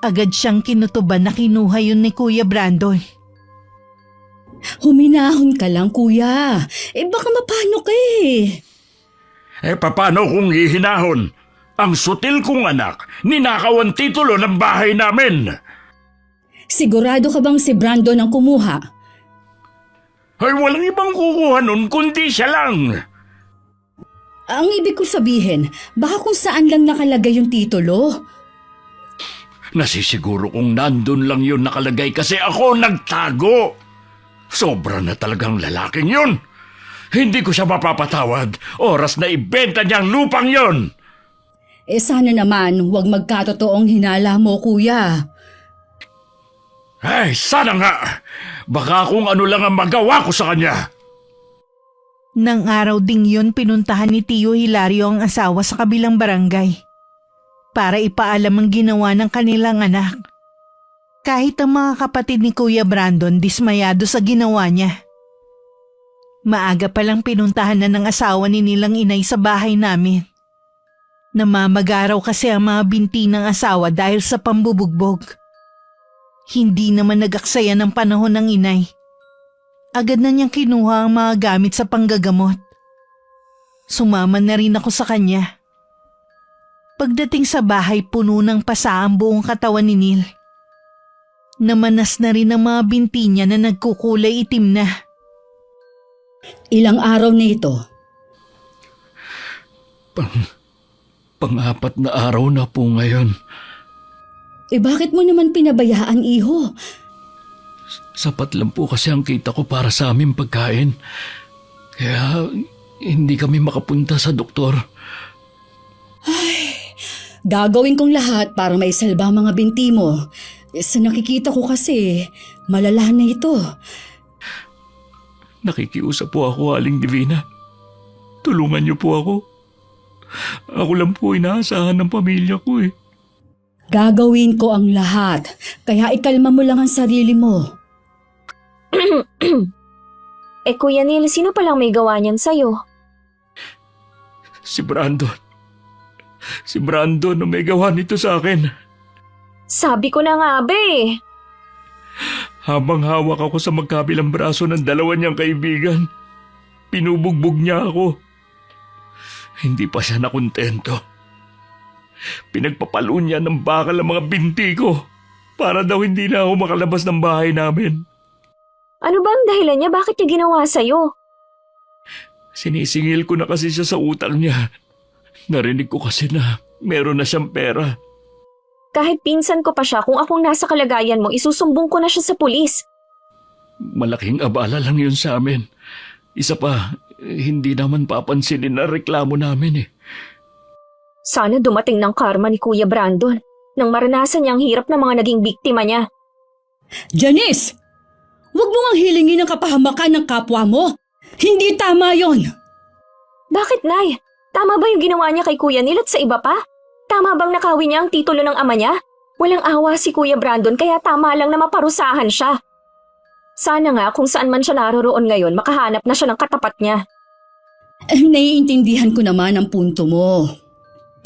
Agad siyang kinutuban na kinuha yun ni Kuya Brandon. Huminahon ka lang, kuya. Baka mapano ka eh. Paano kung hihinahon? Ang sutil kong anak, ninakaw ang titulo ng bahay namin. Sigurado ka bang si Brandon ang kumuha? Ay, walang ibang kukuha nun kundi siya lang. Ang ibig ko sabihin, baka kung saan lang nakalagay yung titulo. Nasisiguro kong nandun lang yun nakalagay kasi ako nagtago. Sobra na talagang lalaking yun. Hindi ko siya mapapatawad. Oras na ibenta niya ang lupang yon. Sana naman huwag magkatotoong hinala mo, kuya. Ay, sana nga. Baka kung ano lang ang magawa ko sa kanya. Nang araw ding yun, pinuntahan ni Tio Hilario ang asawa sa kabilang barangay para ipaalam ang ginawa ng kanilang anak. Kahit ang mga kapatid ni Kuya Brandon dismayado sa ginawa niya. Maaga palang pinuntahan na ng asawa ni nilang inay sa bahay namin. Namamagaraw kasi ang mga binti ng asawa dahil sa pambubugbog. Hindi naman nag-aksaya ng panahon ng inay. Agad na niyang kinuha ang mga gamit sa panggagamot. Sumama na rin ako sa kanya. Pagdating sa bahay, puno ng pasa ang buong katawan ni Neil. Namanas na rin ang mga binti niya na nagkukulay itim na. Ilang araw na ito? Pang-apat na araw na po ngayon. Bakit mo naman pinabayaan, iho? Sapat lang po kasi ang kita ko para sa aming pagkain. Kaya hindi kami makapunta sa doktor. Gagawin kong lahat para maisalba ang mga binti mo. Sa nakikita ko kasi, malala na ito. Nakikiusap po ako, Aling Divina. Tulungan niyo po ako. Ako lang po inaasahan ng pamilya ko eh. Gagawin ko ang lahat, kaya ikalma mo lang ang sarili mo. Kuya Neil, sino palang may gawa niyan sa'yo? Si Brandon. Si Brandon ang may gawa nito sa akin. Sabi ko na nga be. Habang hawak ako sa magkabilang braso ng dalawa niyang kaibigan, pinubugbog niya ako. Hindi pa siya nakontento. Pinagpapalo niya ng bakal ang mga binti ko para daw hindi na ako makalabas ng bahay namin. Ano ba ang dahilan niya? Bakit niya ginawa sa'yo? Sinisingil ko na kasi siya sa utang niya. Narinig ko kasi na meron na siyang pera. Kahit pinsan ko pa siya, kung akong nasa kalagayan mo, isusumbong ko na siya sa pulis. Malaking abala lang yun sa amin. Isa pa, hindi naman papansinin na reklamo namin eh. Sana dumating ng karma ni Kuya Brandon nang maranasan niya ang hirap ng mga naging biktima niya. Janice! Huwag mo ngang hilingin ang kapahamakan ng kapwa mo. Hindi tama yon. Bakit, Nay? Tama ba yung ginawa niya kay Kuya Neil at sa iba pa? Tama bang nakawin niya ang titulo ng ama niya? Walang awa si Kuya Brandon kaya tama lang na maparusahan siya. Sana nga kung saan man siya naroroon ngayon, makahanap na siya ng katapat niya. Naiintindihan ko naman ang punto mo.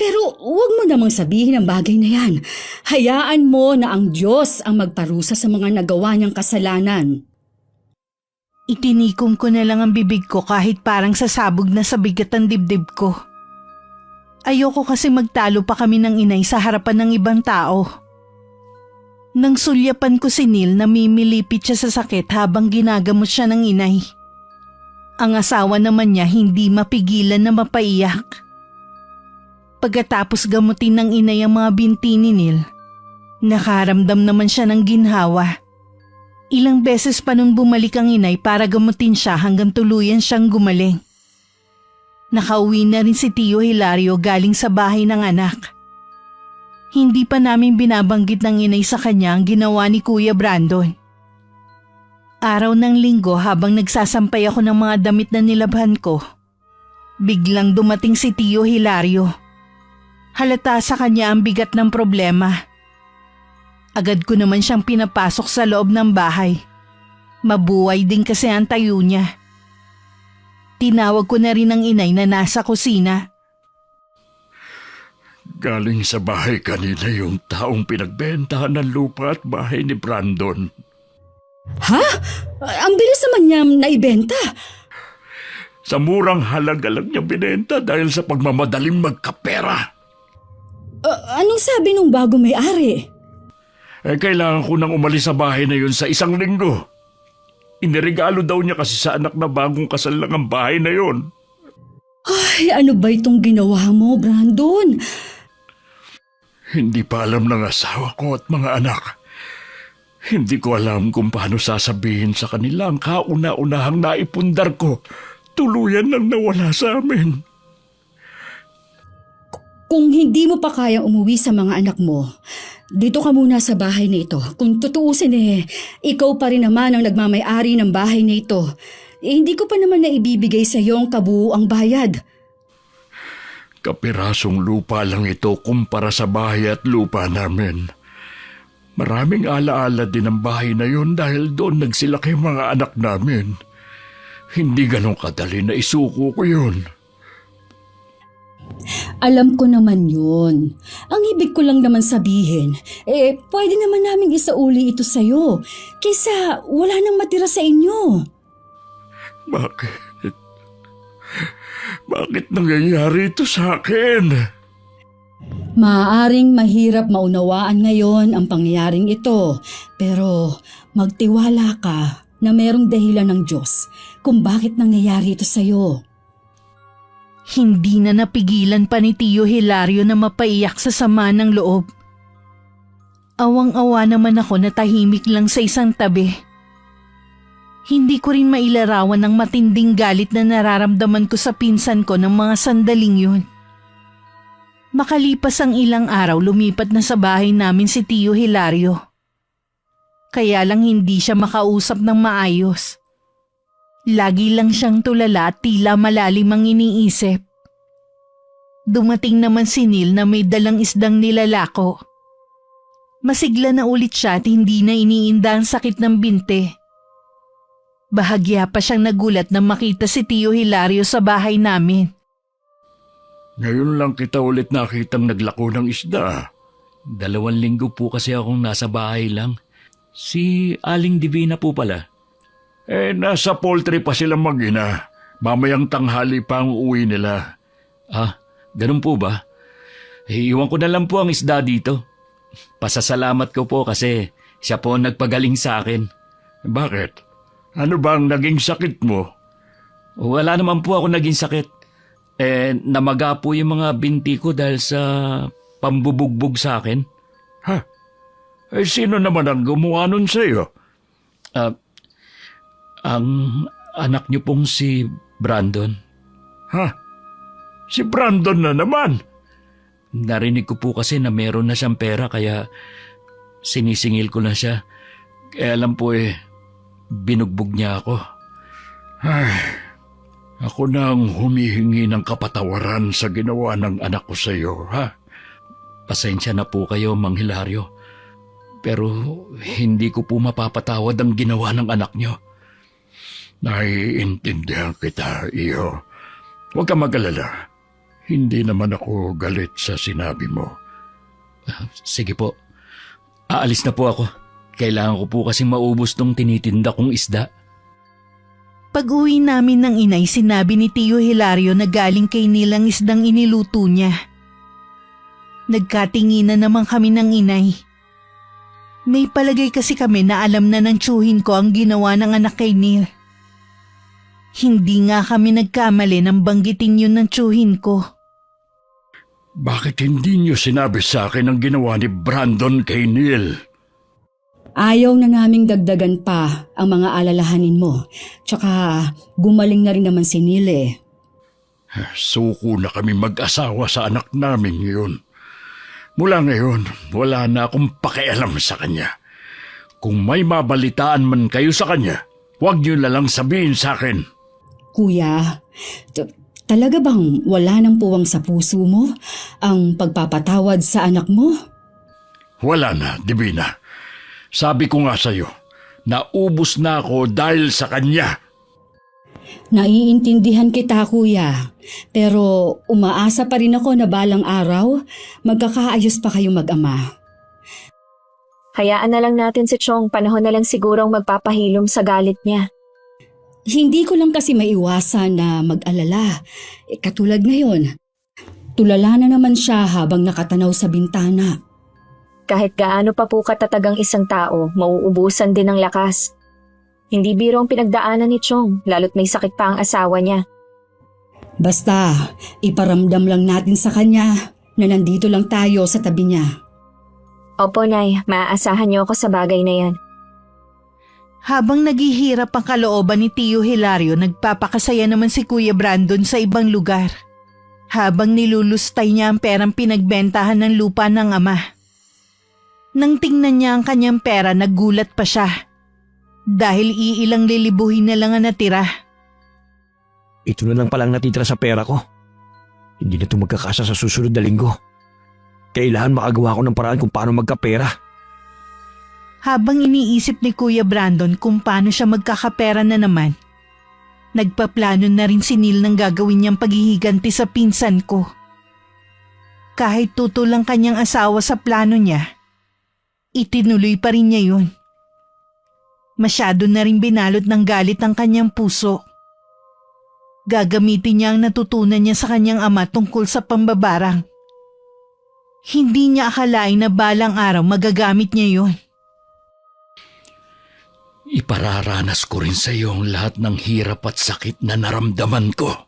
Pero huwag mo namang sabihin ang bagay na yan. Hayaan mo na ang Diyos ang magparusa sa mga nagawa niyang kasalanan. Itinikom ko na lang ang bibig ko kahit parang sasabog na sa bigat ang dibdib ko. Ayoko kasi magtalo pa kami ng inay sa harapan ng ibang tao. Nang sulyapan ko si Neil, namimilipit siya sa sakit habang ginagamot siya ng inay. Ang asawa naman niya hindi mapigilan na mapaiyak. Pagkatapos gamutin ng inay ang mga binti ni Neil, nakaramdam naman siya ng ginhawa. Ilang beses pa nung bumalik ang inay para gamutin siya hanggang tuluyan siyang gumaling. Nakauwi na rin si Tio Hilario galing sa bahay ng anak. Hindi pa namin binabanggit ng inay sa kanya ang ginawa ni Kuya Brandon. Araw ng linggo habang nagsasampay ako ng mga damit na nilabhan ko, biglang dumating si Tio Hilario. Halata sa kanya ang bigat ng problema. Agad ko naman siyang pinapasok sa loob ng bahay. Mabuhay din kasi ang tayo niya. Tinawag ko na rin ang inay na nasa kusina. Galing sa bahay kanina yung taong pinagbentahan ng lupa at bahay ni Brandon. Ha? Ang bilis naman niya naibenta. Sa murang halaga lang niya binenta dahil sa pagmamadaling magkapera. Anong sabi nung bago may-ari? Kailangan ko nang umalis sa bahay na yun sa isang linggo. Iniregalo daw niya kasi sa anak na bagong kasal lang ang bahay na yun. Ay, ano ba itong ginawa mo, Brandon? Hindi pa alam ng asawa ko at mga anak. Hindi ko alam kung paano sasabihin sa kanila ang kauna-unahang naipundar ko. Tuluyan lang nawala sa amin. Kung hindi mo pa kayang umuwi sa mga anak mo, dito ka muna sa bahay na ito. Kung tutuusin ikaw pa rin naman ang nagmamay-ari ng bahay na ito. Hindi ko pa naman naibibigay sa iyo ang kabuuang bayad. Kapirasong lupa lang ito kumpara sa bahay at lupa namin. Maraming alaala din ang bahay na yun dahil doon nagsilaki mga anak namin. Hindi ganun kadali na isuko ko yun. Alam ko naman yun. Ang ibig ko lang naman sabihin, pwede naman naming isauli ito sa'yo. Kaysa wala nang matira sa inyo. Bakit? Bakit nangyayari ito sa akin? Maaaring mahirap maunawaan ngayon ang pangyayaring ito, pero magtiwala ka na merong dahilan ng Diyos kung bakit nangyayari ito sa'yo. Hindi na napigilan pa ni Tio Hilario na mapaiyak sa sama ng loob. Awang-awa naman ako na tahimik lang sa isang tabi. Hindi ko rin mailarawan ang matinding galit na nararamdaman ko sa pinsan ko ng mga sandaling yun. Makalipas ang ilang araw, lumipat na sa bahay namin si Tio Hilario. Kaya lang hindi siya makausap ng maayos. Lagi lang siyang tulala at tila malalim ang iniisip. Dumating naman si Neil na may dalang isdang nilalako. Masigla na ulit siya at hindi na iniinda ang sakit ng binte. Bahagya pa siyang nagulat nang makita si Tio Hilario sa bahay namin. Ngayon lang kita ulit nakitang naglako ng isda. 2 linggo po kasi akong nasa bahay lang. Si Aling Divina po pala. Nasa poultry pa sila mag-ina. Mamayang tanghali pa ang uwi nila. Ah, ganun po ba? Iwan ko na lang po ang isda dito. Pasasalamat ko po kasi siya po ang nagpagaling sa akin. Bakit? Ano ba ang naging sakit mo? Wala naman po ako naging sakit. Namaga po yung mga binti ko dahil sa pambubugbog sa akin. Ha? Sino naman ang gumawa nun sa'yo? Ang anak niyo pong si Brandon. Ha? Si Brandon na naman. Narinig ko po kasi na meron na siyang pera kaya sinisingil ko na siya. Kaya alam po binugbog niya ako. Ay, ako na ang humihingi ng kapatawaran sa ginawa ng anak ko sa iyo, ha? Pasensya na po kayo, Mang Hilario. Pero hindi ko po mapapatawad ang ginawa ng anak niyo. Naiintindihan kita, iyo. Huwag ka mag-alala. Hindi naman ako galit sa sinabi mo. Sige po. Aalis na po ako. Kailangan ko po kasing maubos tong tinitinda kong isda. Pag-uwi namin ng inay, sinabi ni Tio Hilario na galing kay Neil ang isdang iniluto niya. Nagkatinginan naman kami ng inay. May palagay kasi kami na alam na ng tiyuhin ko ang ginawa ng anak kay Neil. Hindi nga kami nagkamali nang banggitin yun ng tiyuhin ko. Bakit hindi niyo sinabi sa akin ang ginawa ni Brandon kay Neil? Ayaw na naming dagdagan pa ang mga alalahanin mo. Tsaka gumaling na rin naman si Neil eh. Suko na kami mag-asawa sa anak namin ngayon. Mula ngayon, wala na akong pakialam sa kanya. Kung may mabalitaan man kayo sa kanya, huwag niyo na lang sabihin sa akin. Kuya, talaga bang wala nang puwang sa puso mo ang pagpapatawad sa anak mo? Wala na, Divina. Sabi ko nga sa'yo, naubos na ako dahil sa kanya. Naiintindihan kita, kuya. Pero umaasa pa rin ako na balang araw, magkakaayos pa kayong mag-ama. Hayaan na lang natin si Chong, panahon na lang sigurong magpapahilom sa galit niya. Hindi ko lang kasi maiwasan na mag-alala. Katulad ngayon, tulala na naman siya habang nakatanaw sa bintana. Kahit gaano pa po katatag ang isang tao, mauubusan din ng lakas. Hindi biro ang pinagdaanan ni Chong, lalo't may sakit pa ang asawa niya. Basta, iparamdam lang natin sa kanya na nandito lang tayo sa tabi niya. Opo, Nay, maaasahan niyo ako sa bagay na yan. Habang naghihirap ang kalooban ni Tio Hilario, nagpapakasaya naman si Kuya Brandon sa ibang lugar. Habang nilulustay niya ang perang pinagbentahan ng lupa ng ama. Nang tingnan niya ang kanyang pera, nagulat pa siya. Dahil iilang lilibuhin na lang ang natira. Ito na lang palang natitira sa pera ko. Hindi na ito magkakasa sa susunod na linggo. Kailangan makagawa ko ng paraan kung paano magkapera. Habang iniisip ni Kuya Brandon kung paano siya magkakapera na naman, nagpaplano na rin si Neil ng gagawin niyang paghihiganti sa pinsan ko. Kahit tutol ang kanyang asawa sa plano niya, itinuloy pa rin niya yun. Masyado na rin binalot ng galit ang kanyang puso. Gagamitin niya ang natutunan niya sa kanyang ama tungkol sa pambabarang. Hindi niya akalain na balang araw magagamit niya yun. Ipararanas ko rin sa iyo ang lahat ng hirap at sakit na naramdaman ko.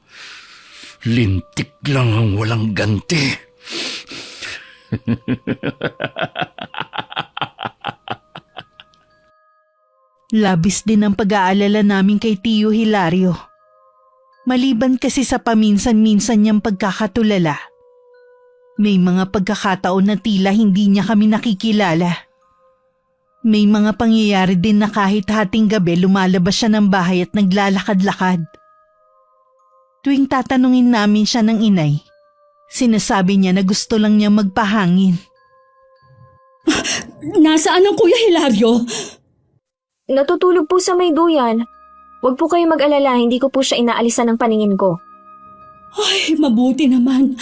Lintik lang ang walang ganti. Labis din ang pag-aalala namin kay Tio Hilario. Maliban kasi sa paminsan-minsan niyang pagkakatulala, may mga pagkakataon na tila hindi niya kami nakikilala. May mga pangyayari din na kahit hating gabi lumalabas siya ng bahay at naglalakad-lakad. Tuwing tatanungin namin siya ng inay, sinasabi niya na gusto lang niya magpahangin. Nasaan ang Kuya Hilario? Natutulog po sa may duyan. Huwag po kayo mag-alala, hindi ko po siya inaalisan ng paningin ko. Ay, mabuti naman.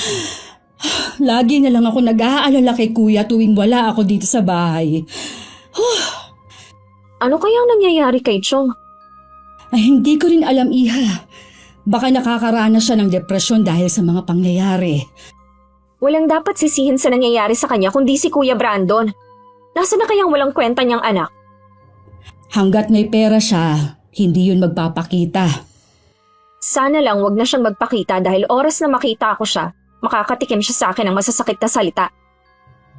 Lagi na lang ako nag-aalala kay Kuya tuwing wala ako dito sa bahay. Ano kayang nangyayari kay Chong? Ay, hindi ko rin alam, Iha. Baka nakakaranas siya ng depresyon dahil sa mga pangyayari. Walang dapat sisihin sa nangyayari sa kanya kundi si Kuya Brandon. Nasaan na kayang walang kwenta niyang anak? Hanggat may pera siya, hindi yun magpapakita. Sana lang wag na siyang magpakita dahil oras na makita ko siya, makakatikim siya sa akin ng masasakit na salita.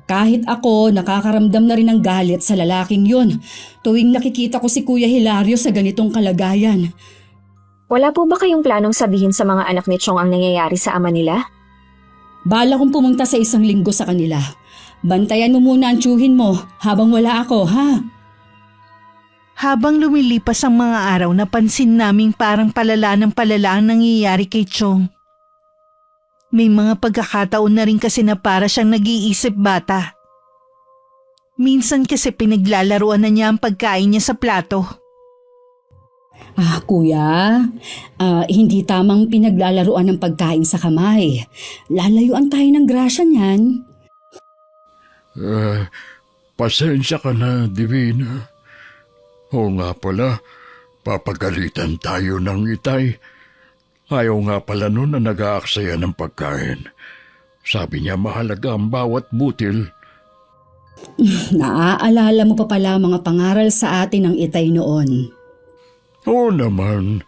Kahit ako, nakakaramdam na rin ng galit sa lalaking yun tuwing nakikita ko si Kuya Hilario sa ganitong kalagayan. Wala po ba kayong planong sabihin sa mga anak ni Chong ang nangyayari sa ama nila? Bala kong pumunta sa 1 linggo sa kanila. Bantayan mo muna ang tiyuhin mo habang wala ako, ha? Habang lumilipas ang mga araw, napansin naming parang palala ng palala ang nangyayari kay Chong. May mga pagkakataon na rin kasi na para siyang nag-iisip bata. Minsan kasi pinaglalaruan na niya ang pagkain niya sa plato. Kuya, hindi tamang pinaglalaruan ng pagkain sa kamay. Lalayuan tayo ng grasya niyan. Pasensya ka na, Divina. Oo nga pala, papagalitan tayo ng itay. Ayaw nga pala nun na nag-aaksaya ng pagkain. Sabi niya mahalaga ang bawat butil. Naaalala mo pa pala mga pangaral sa atin ng itay noon. Oo naman,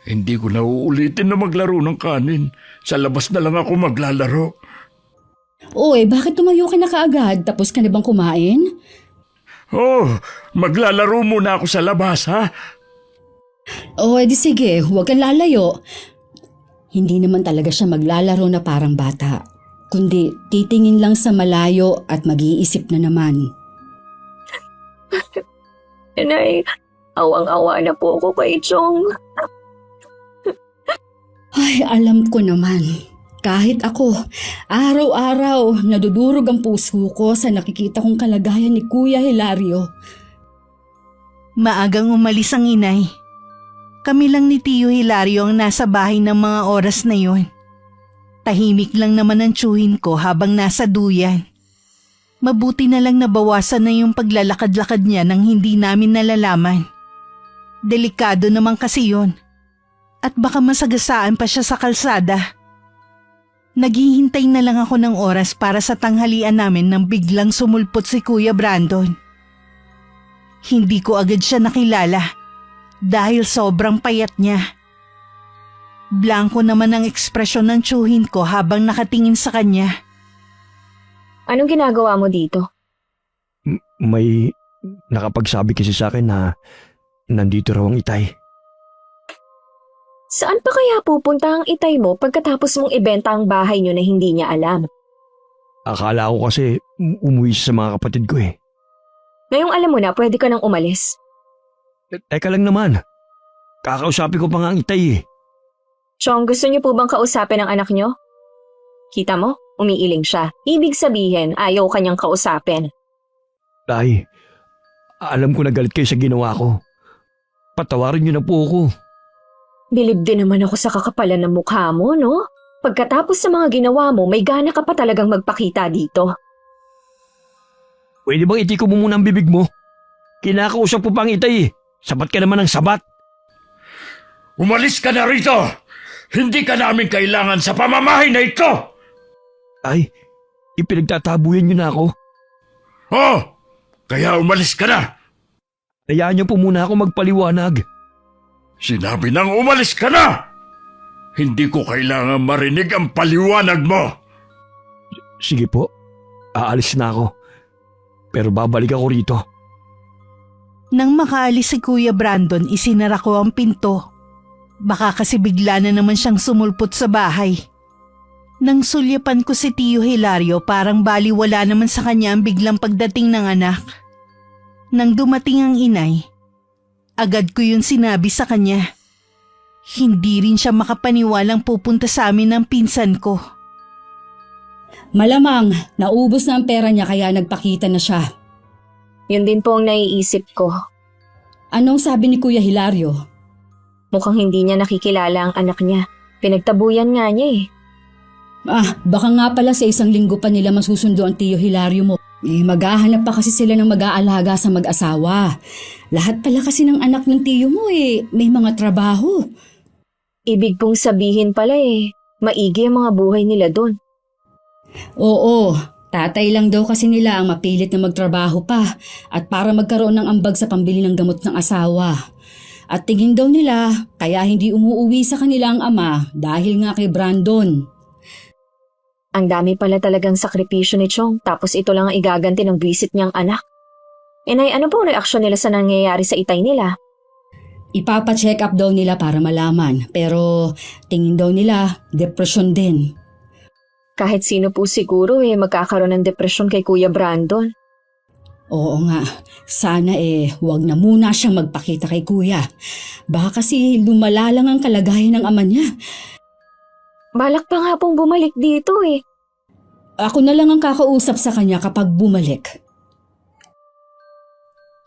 hindi ko na uulitin na maglaro ng kanin. Sa labas na lang ako maglalaro. Oy, bakit tumayo ka na kaagad? Tapos ka na bang kumain? Oh, maglalaro muna ako sa labas, ha? O, edi sige, huwag kang lalayo. Hindi naman talaga siya maglalaro na parang bata, kundi titingin lang sa malayo at mag-iisip na naman. Inay, awang-awa na po ako kay Chong. Ay, alam ko naman. Kahit ako, araw-araw nadudurog ang puso ko sa nakikita kong kalagayan ni Kuya Hilario. Maagang umalis ang inay. Kami lang ni Tio Hilario ang nasa bahay ng mga oras na yon. Tahimik lang naman ang tiyuhin ko habang nasa duyan. Mabuti na lang nabawasan na yung paglalakad-lakad niya nang hindi namin nalalaman. Delikado naman kasi yon. At baka masagasaan pa siya sa kalsada. Naghihintay na lang ako ng oras para sa tanghalian namin nang biglang sumulpot si Kuya Brandon. Hindi ko agad siya nakilala dahil sobrang payat niya. Blanko naman ang ekspresyon ng tiyuhin ko habang nakatingin sa kanya. Anong ginagawa mo dito? May nakapagsabi kasi sa akin na nandito raw ang itay. Saan pa kaya pupunta ang itay mo pagkatapos mong ibenta ang bahay niyo na hindi niya alam? Akala ko kasi umuwi siya sa mga kapatid ko eh. Ngayong alam mo na, pwede ka nang umalis. Teka lang naman. Kakausapin ko pa nga ang itay eh. Chong, gusto niyo po bang kausapin ang anak niyo? Kita mo? Umiiling siya. Ibig sabihin, ayaw kanyang kausapin. Tay, alam ko na galit kayo sa ginawa ko. Patawarin niyo na po ako. Bilib din naman ako sa kakapalan ng mukha mo, no? Pagkatapos sa mga ginawa mo, may gana ka pa talagang magpakita dito. Pwede bang itiko mo muna ang bibig mo? Kinakausap po pang itay eh. Sabat ka naman ng sabat. Umalis ka na rito! Hindi ka namin kailangan sa pamamahay na ito! Ay, ipinagtatabuyan niyo na ako. Oh, kaya umalis ka na! Hayaan niyo po muna ako magpaliwanag. Sinabi nang umalis ka na! Hindi ko kailangan marinig ang paliwanag mo! Sige po, aalis na ako. Pero babalik ako rito. Nang makaalis si Kuya Brandon, isinara ko ang pinto. Baka kasi bigla na naman siyang sumulpot sa bahay. Nang sulyapan ko si Tio Hilario, parang baliwala naman sa kanya ang biglang pagdating ng anak. Nang dumating ang inay, agad ko yun sinabi sa kanya. Hindi rin siya makapaniwalang pupunta sa amin ng pinsan ko. Malamang, naubos na ang pera niya kaya nagpakita na siya. Yun din po ang naiisip ko. Anong sabi ni Kuya Hilario? Mukhang hindi niya nakikilala ang anak niya. Pinagtabuyan nga niya eh. Baka nga pala sa 1 linggo pa nila masusundo ang Tiyo Hilario mo. Maghahanap pa kasi sila ng mag-aalaga sa mag-asawa. Lahat pala kasi ng anak ng tiyo mo may mga trabaho. Ibig pong sabihin pala maigi ang mga buhay nila doon. Oo, tatay lang daw kasi nila ang mapilit na magtrabaho pa at para magkaroon ng ambag sa pambili ng gamot ng asawa. At tingin daw nila kaya hindi umuuwi sa kanila ang ama dahil nga kay Brandon. Ang dami pala talagang sakripisyo ni Chong tapos ito lang ang igaganti ng visit niyang anak. Inay, ano pong reaksyon nila sa nangyayari sa itay nila? Ipapa-check up daw nila para malaman pero tingin daw nila depression din. Kahit sino po siguro magkakaroon ng depresyon kay Kuya Brandon. Oo nga, sana huwag na muna siyang magpakita kay kuya. Baka kasi lumala lang ang kalagayan ng ama niya. Balak pa nga pong bumalik dito Ako na lang ang kakausap sa kanya kapag bumalik.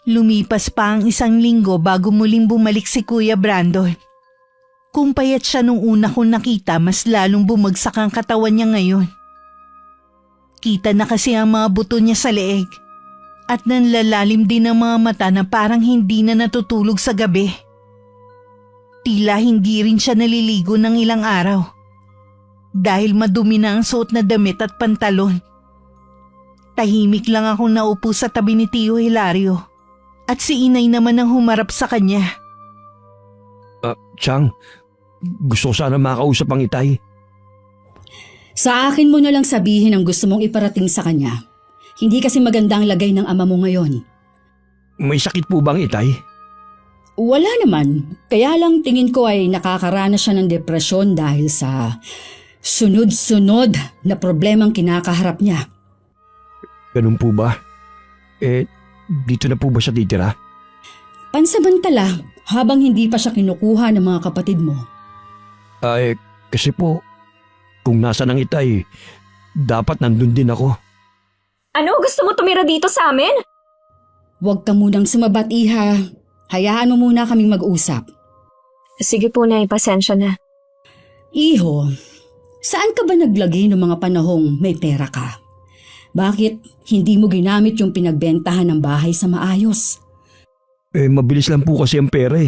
Lumipas pa ang 1 linggo bago muling bumalik si Kuya Brandon. Kung payat siya nung una kong nakita, mas lalong bumagsak ang katawan niya ngayon. Kita na kasi ang mga buto niya sa leeg. At nanlalalim din ang mga mata na parang hindi na natutulog sa gabi. Tila hindi rin siya naliligo ng ilang araw. Dahil madumi na ang suot na damit at pantalon. Tahimik lang akong naupo sa tabi ni Tio Hilario. At si inay naman ang humarap sa kanya. Chang, gusto ko sana makausap ang itay. Sa akin mo na lang sabihin ang gusto mong iparating sa kanya. Hindi kasi maganda ang lagay ng ama mo ngayon. May sakit po bang itay? Wala naman. Kaya lang tingin ko ay nakakaranas siya ng depresyon dahil sa sunod-sunod na problemang kinakaharap niya. Ganun po ba? Dito na po ba siya titira? Pansamantala, habang hindi pa siya kinukuha ng mga kapatid mo. Kasi po, kung nasa ng itay, dapat nandun din ako. Ano? Gusto mo tumira dito sa amin? Huwag ka munang sumabat, iha. Hayaan mo muna kaming mag-usap. Sige po, Nay, pasensya na. Iho, saan ka ba naglagay ng mga panahong may pera ka? Bakit hindi mo ginamit yung pinagbentahan ng bahay sa maayos? Mabilis lang po kasi ang pera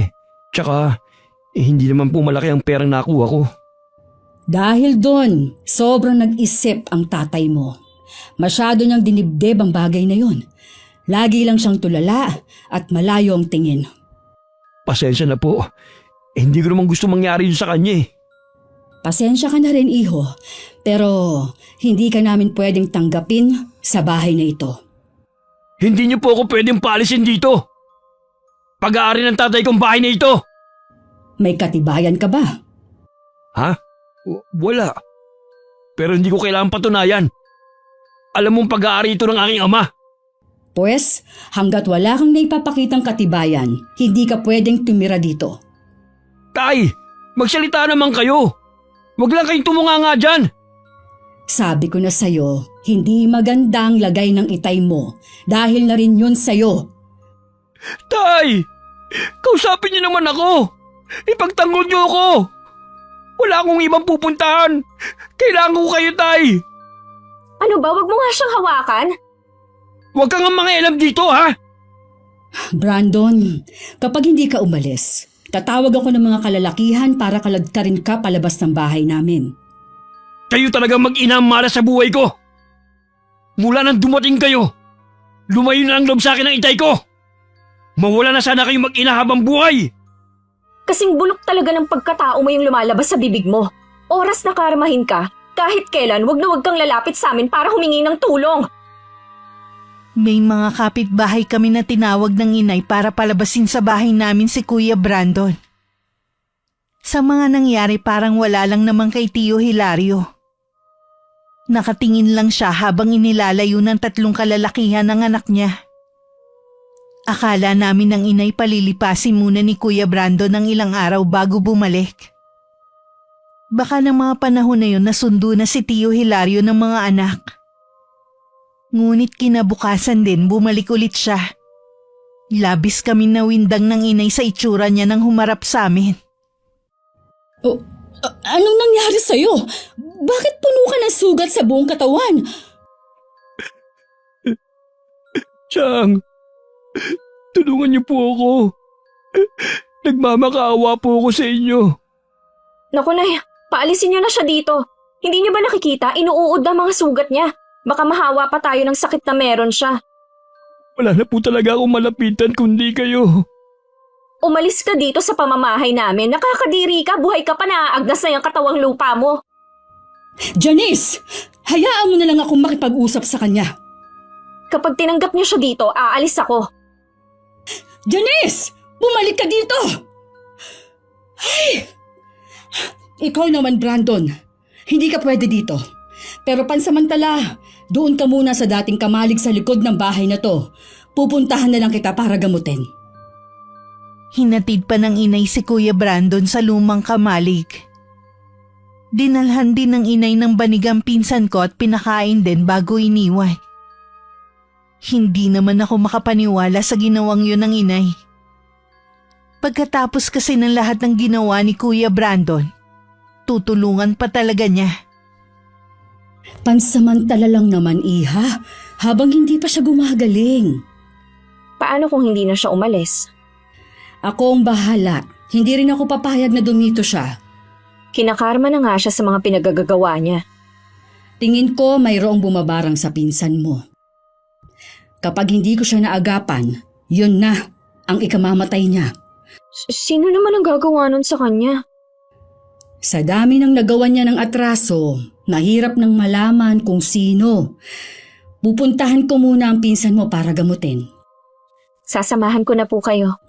Tsaka, hindi naman po malaki ang perang nakuha ko. Dahil doon, sobrang nag-isip ang tatay mo. Masyado niyang dinibdib ang bagay na yon. Lagi lang siyang tulala at malayo ang tingin. Pasensya na po. Hindi ko naman gusto mangyari yun sa kanya Pasensya ka na rin, iho. Pero hindi ka namin pwedeng tanggapin sa bahay na ito. Hindi niyo po ako pwedeng paalisin dito. Pag-aari ng tatay kong bahay na ito. May katibayan ka ba? Ha? Wala. Pero hindi ko kailangan patunayan. Alam mong pag-aari ito ng aking ama. Pues, hanggat wala kang naipapakitang katibayan, hindi ka pwedeng tumira dito. Tay, magsalita naman kayo. Huwag lang kayong tumunganga dyan. Sabi ko na sa'yo, hindi magandang lagay ng itay mo dahil na rin yun sa'yo. Tay, kausapin niyo naman ako. Ipagtanggol niyo ako. Wala akong ibang pupuntahan. Kailangan ko kayo, Tay. Ano ba? Wag mo nga siyang hawakan. Huwag kang mangialam dito, ha? Brandon, kapag hindi ka umalis, tatawag ako ng mga kalalakihan para kalagtarin ka palabas ng bahay namin. Kayo talagang mag-ina ang malas sa buhay ko. Mula nang dumating kayo, lumayo na ang loob sa akin ng itay ko. Mawala na sana kayong mag-ina habang buhay. Kasing bulok talaga ng pagkatao mo yung lumalabas sa bibig mo. Oras na karmahin ka. Kahit kailan, wag na wag kang lalapit sa amin para humingi ng tulong. May mga kapitbahay kami na tinawag ng inay para palabasin sa bahay namin si Kuya Brandon. Sa mga nangyari parang wala lang naman kay Tio Hilario. Nakatingin lang siya habang inilalayo ng 3 kalalakihan ng anak niya. Akala namin ng inay palilipasin muna ni Kuya Brandon ng ilang araw bago bumalik. Baka ng mga panahon na yun nasundo na si Tio Hilario ng mga anak. Ngunit kinabukasan din bumalik ulit siya Labis kami nawindang ng inay sa itsura niya nang humarap sa amin. Anong nangyari sa'yo? Bakit puno ka ng sugat sa buong katawan? Chang, tulungan niyo po ako. Nagmamakaawa po ako sa inyo. Naku nay, paalisin niyo na siya dito. Hindi niyo ba nakikita? Inuuod ang mga sugat niya. Baka mahawa pa tayo ng sakit na meron siya. Wala na po talaga akong malapitan kundi kayo. Umalis ka dito sa pamamahay namin. Nakakadiri ka, buhay ka pa, naaagnas na yung katawang lupa mo. Janice! Hayaan mo na lang akong makipag-usap sa kanya. Kapag tinanggap niyo siya dito, aalis ako. Janice! Bumalik ka dito! Ay! Ikaw naman, Brandon. Hindi ka pwede dito. Pero pansamantala, doon ka muna sa dating kamalig sa likod ng bahay na to. Pupuntahan na lang kita para gamutin. Hinatid pa ng inay si Kuya Brandon sa lumang kamalig. Dinalhan din ng inay ng banigang pinsan ko at pinakain din bago iniwan. Hindi naman ako makapaniwala sa ginawang yun ng inay. Pagkatapos kasi ng lahat ng ginawa ni Kuya Brandon, tutulungan pa talaga niya. Pansamantala lang naman, Iha, habang hindi pa siya gumagaling. Paano kung hindi na siya umalis? Ako ang bahala. Hindi rin ako papayag na dumito siya. Kinakarma na nga siya sa mga pinagagagawa niya. Tingin ko mayroong bumabarang sa pinsan mo. Kapag hindi ko siya naagapan, yun na ang ikamamatay niya. Sino naman ang gagawa nun sa kanya? Sa dami ng nagawa niya ng atraso, mahirap nang malaman kung sino. Pupuntahan ko muna ang pinsan mo para gamutin. Sasamahan ko na po kayo.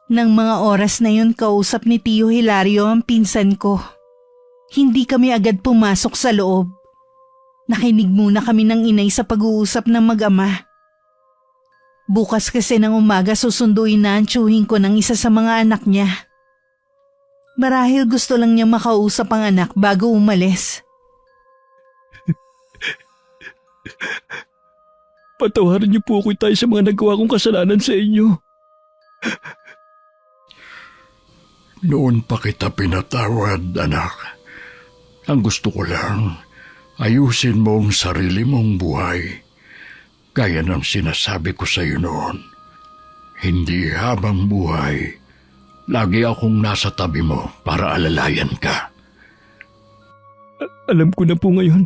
Nang mga oras na yun, kausap ni Tio Hilario ang pinsan ko. Hindi kami agad pumasok sa loob. Nakinig muna kami ng inay sa pag-uusap ng mag-ama. Bukas kasi ng umaga susunduin na ang tiyuhin ko ng isa sa mga anak niya. Marahil gusto lang niya makausap ang anak bago umalis. Patawarin niyo po ako tayo sa mga nagawa kong kasalanan sa inyo. Noon pa kita pinatawad, anak. Ang gusto ko lang, ayusin mo ang sarili mong buhay. Gaya ng sinasabi ko sa iyo noon. Hindi habang buhay, lagi akong nasa tabi mo para alalayan ka. Alam ko na po ngayon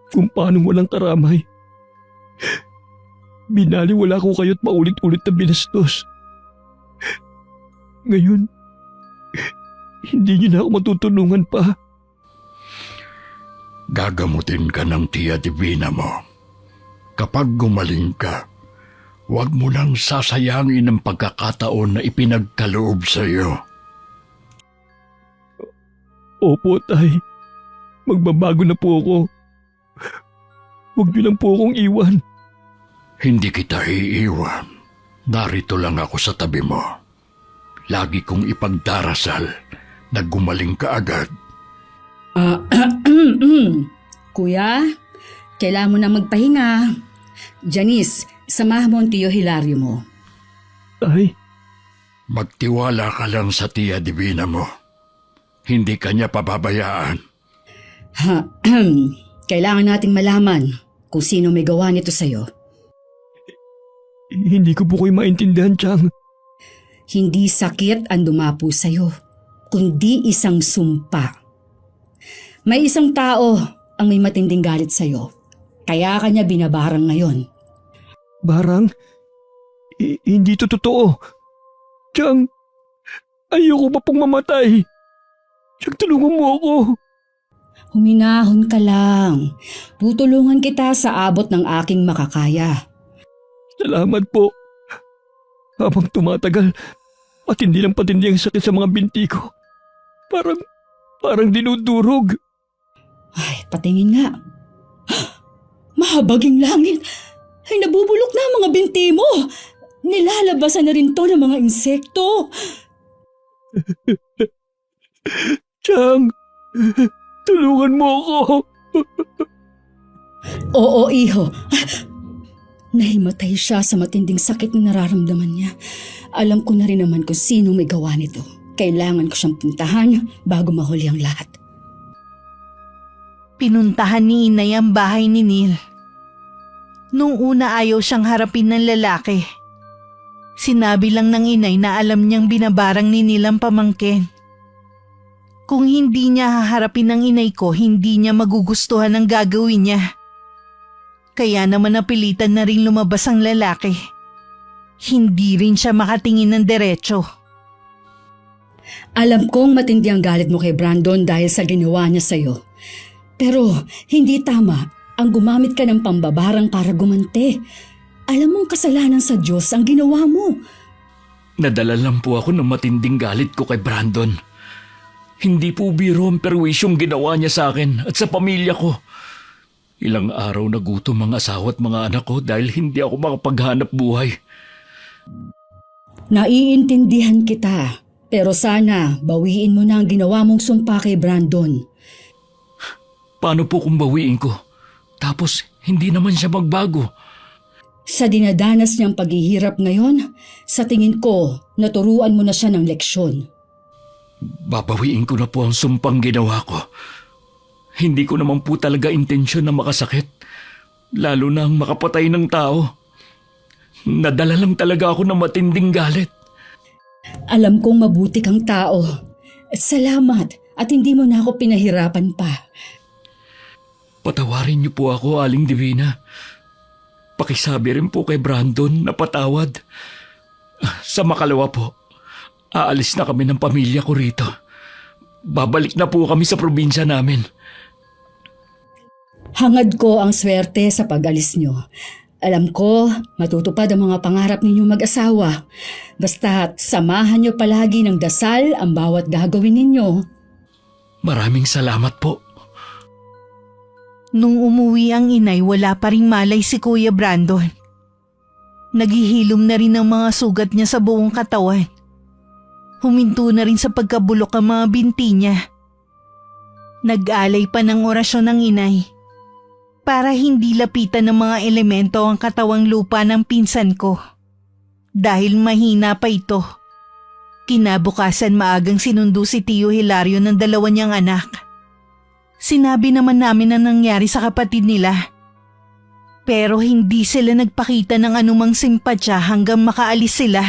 kung paano walang karamay. Binaliwala ko kayo't paulit-ulit na binastos. Ngayon, hindi niyo na ako matutulungan pa. Gagamutin ka ng Tia Divina mo. Kapag gumaling ka, huwag mo nang sasayangin ang pagkakataon na ipinagkaloob sa iyo. Opo, tay. Magbabago na po ako. Huwag niyo lang po akong iwan. Hindi kita iiwan. Narito lang ako sa tabi mo. Lagi kong ipagdarasal na gumaling ka agad. Kuya, kailangan mo na magpahinga. Janice, samahan mo ang Tio Hilario mo. Tay, Magtiwala ka lang sa Tia Divina mo. Hindi ka niya pababayaan. Kailangan nating malaman kung sino may gawa nito sa'yo. hindi ko po kayo maintindihan, Chang. Hindi sakit ang dumapo sa'yo, kundi isang sumpa. May isang tao ang may matinding galit sa'yo, kaya kanya binabarang ngayon. Barang? Hindi to totoo. Chang, ayoko pa pong mamatay. Chang, tulungan mo ako. Huminahon ka lang. Tutulungan kita sa abot ng aking makakaya. Salamat po. Habang tumatagal, patindi lang patindi ang sakit sa mga binti ko. Parang dinudurog. Ay, patingin nga. Mahabaging langit. Ay, nabubulok na ang mga binti mo. Nilalabasan na rin to ng mga insekto. Chang, tulungan mo ako. Oo, iho. Nahimatay siya sa matinding sakit na nararamdaman niya. Alam ko na rin naman kung sino may gawa nito. Kailangan ko siyang puntahan bago mahuli ang lahat. Pinuntahan ni inay ang bahay ni Neil. Nung una ayaw siyang harapin ng lalaki. Sinabi lang ng inay na alam niyang binabarang ni Neil ang pamangkin. Kung hindi niya haharapin ng inay ko, hindi niya magugustuhan ang gagawin niya. Kaya naman napilitan na rin lumabas ang lalaki. Hindi rin siya makatingin ng diretso. Alam kong matindi ang galit mo kay Brandon dahil sa ginawa niya sa'yo. Pero hindi tama ang gumamit ka ng pambabarang para gumante. Alam mong kasalanan sa Diyos ang ginawa mo. Nadala lang po ako ng matinding galit ko kay Brandon. Hindi po biro ang perwisyong ginawa niya sa akin at sa pamilya ko. Ilang araw na gutom ang asawa at mga anak ko dahil hindi ako makapaghanap buhay. Naiintindihan kita, pero sana bawiin mo na ang ginawa mong sumpa kay Brandon. Paano po kung bawiin ko? Tapos hindi naman siya magbago. Sa dinadanas niyang paghihirap ngayon, sa tingin ko, naturuan mo na siya ng leksyon. Babawiin ko na po ang sumpang ginawa ko. Hindi ko naman po talaga intensyon na makasakit. Lalo na ang makapatay ng tao. Nadala lang talaga ako ng matinding galit. Alam kong mabuti kang tao. Salamat at hindi mo na ako pinahirapan pa. Patawarin niyo po ako, Aling Divina. Pakisabi rin po kay Brandon na patawad. Sa makalawa po, aalis na kami ng pamilya ko rito. Babalik na po kami sa probinsya namin. Hangad ko ang swerte sa pag-alis niyo. Alam ko, matutupad ang mga pangarap ninyong mag-asawa. Basta't samahan niyo palagi ng dasal ang bawat gagawin ninyo. Maraming salamat po. Nung umuwi ang inay, wala pa ring malay si Kuya Brandon. Naghihilom na rin ang mga sugat niya sa buong katawan. Huminto na rin sa pagkabulok ang mga binti niya. Nag-alay pa ng orasyon ng inay para hindi lapitan ng mga elemento ang katawang lupa ng pinsan ko. Dahil mahina pa ito. Kinabukasan maagang sinundo si Tio Hilario ng dalawa niyang anak. Sinabi naman namin ang nangyari sa kapatid nila. Pero hindi sila nagpakita ng anumang simpatya hanggang makaalis sila.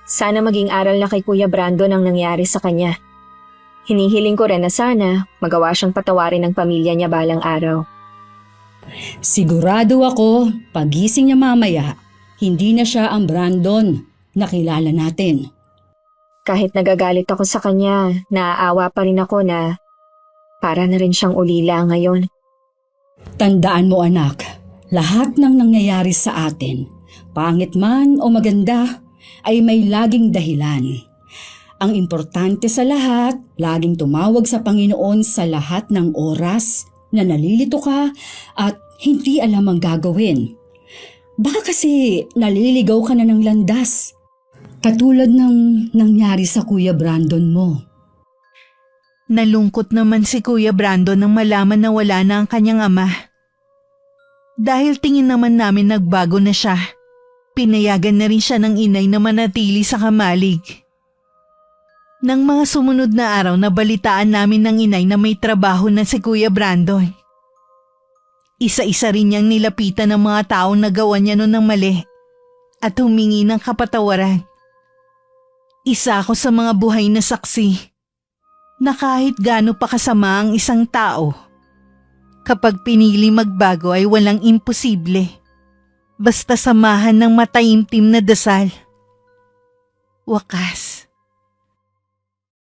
Sana maging aral na kay Kuya Brandon ang nangyari sa kanya. Hinihiling ko rin na sana magawa siyang patawarin ng pamilya niya balang araw. Sigurado ako, pagising niya mamaya, hindi na siya ang Brandon na kilala natin. Kahit nagagalit ako sa kanya, naaawa pa rin ako na para na rin siyang ulila ngayon. Tandaan mo anak, lahat ng nangyayari sa atin, pangit man o maganda, ay may laging dahilan. Ang importante sa lahat, laging tumawag sa Panginoon sa lahat ng oras na nalilito ka at hindi alam ang gagawin. Baka kasi naliligaw ka na ng landas, katulad ng nangyari sa Kuya Brandon mo. Nalungkot naman si Kuya Brandon nang malaman na wala na ang kanyang ama. Dahil tingin naman namin nagbago na siya, pinayagan na rin siya ng inay na manatili sa kamalig. Nang mga sumunod na araw, nabalitaan namin ng inay na may trabaho na si Kuya Brandon. Isa-isa rin niyang nilapitan ng mga taong nagawa niya noon ng mali at humingi ng kapatawaran. Isa ako sa mga buhay na saksi na kahit gaano pa kasama ang isang tao, kapag pinili magbago ay walang imposible. Basta samahan ng mataimtim na dasal. Wakas.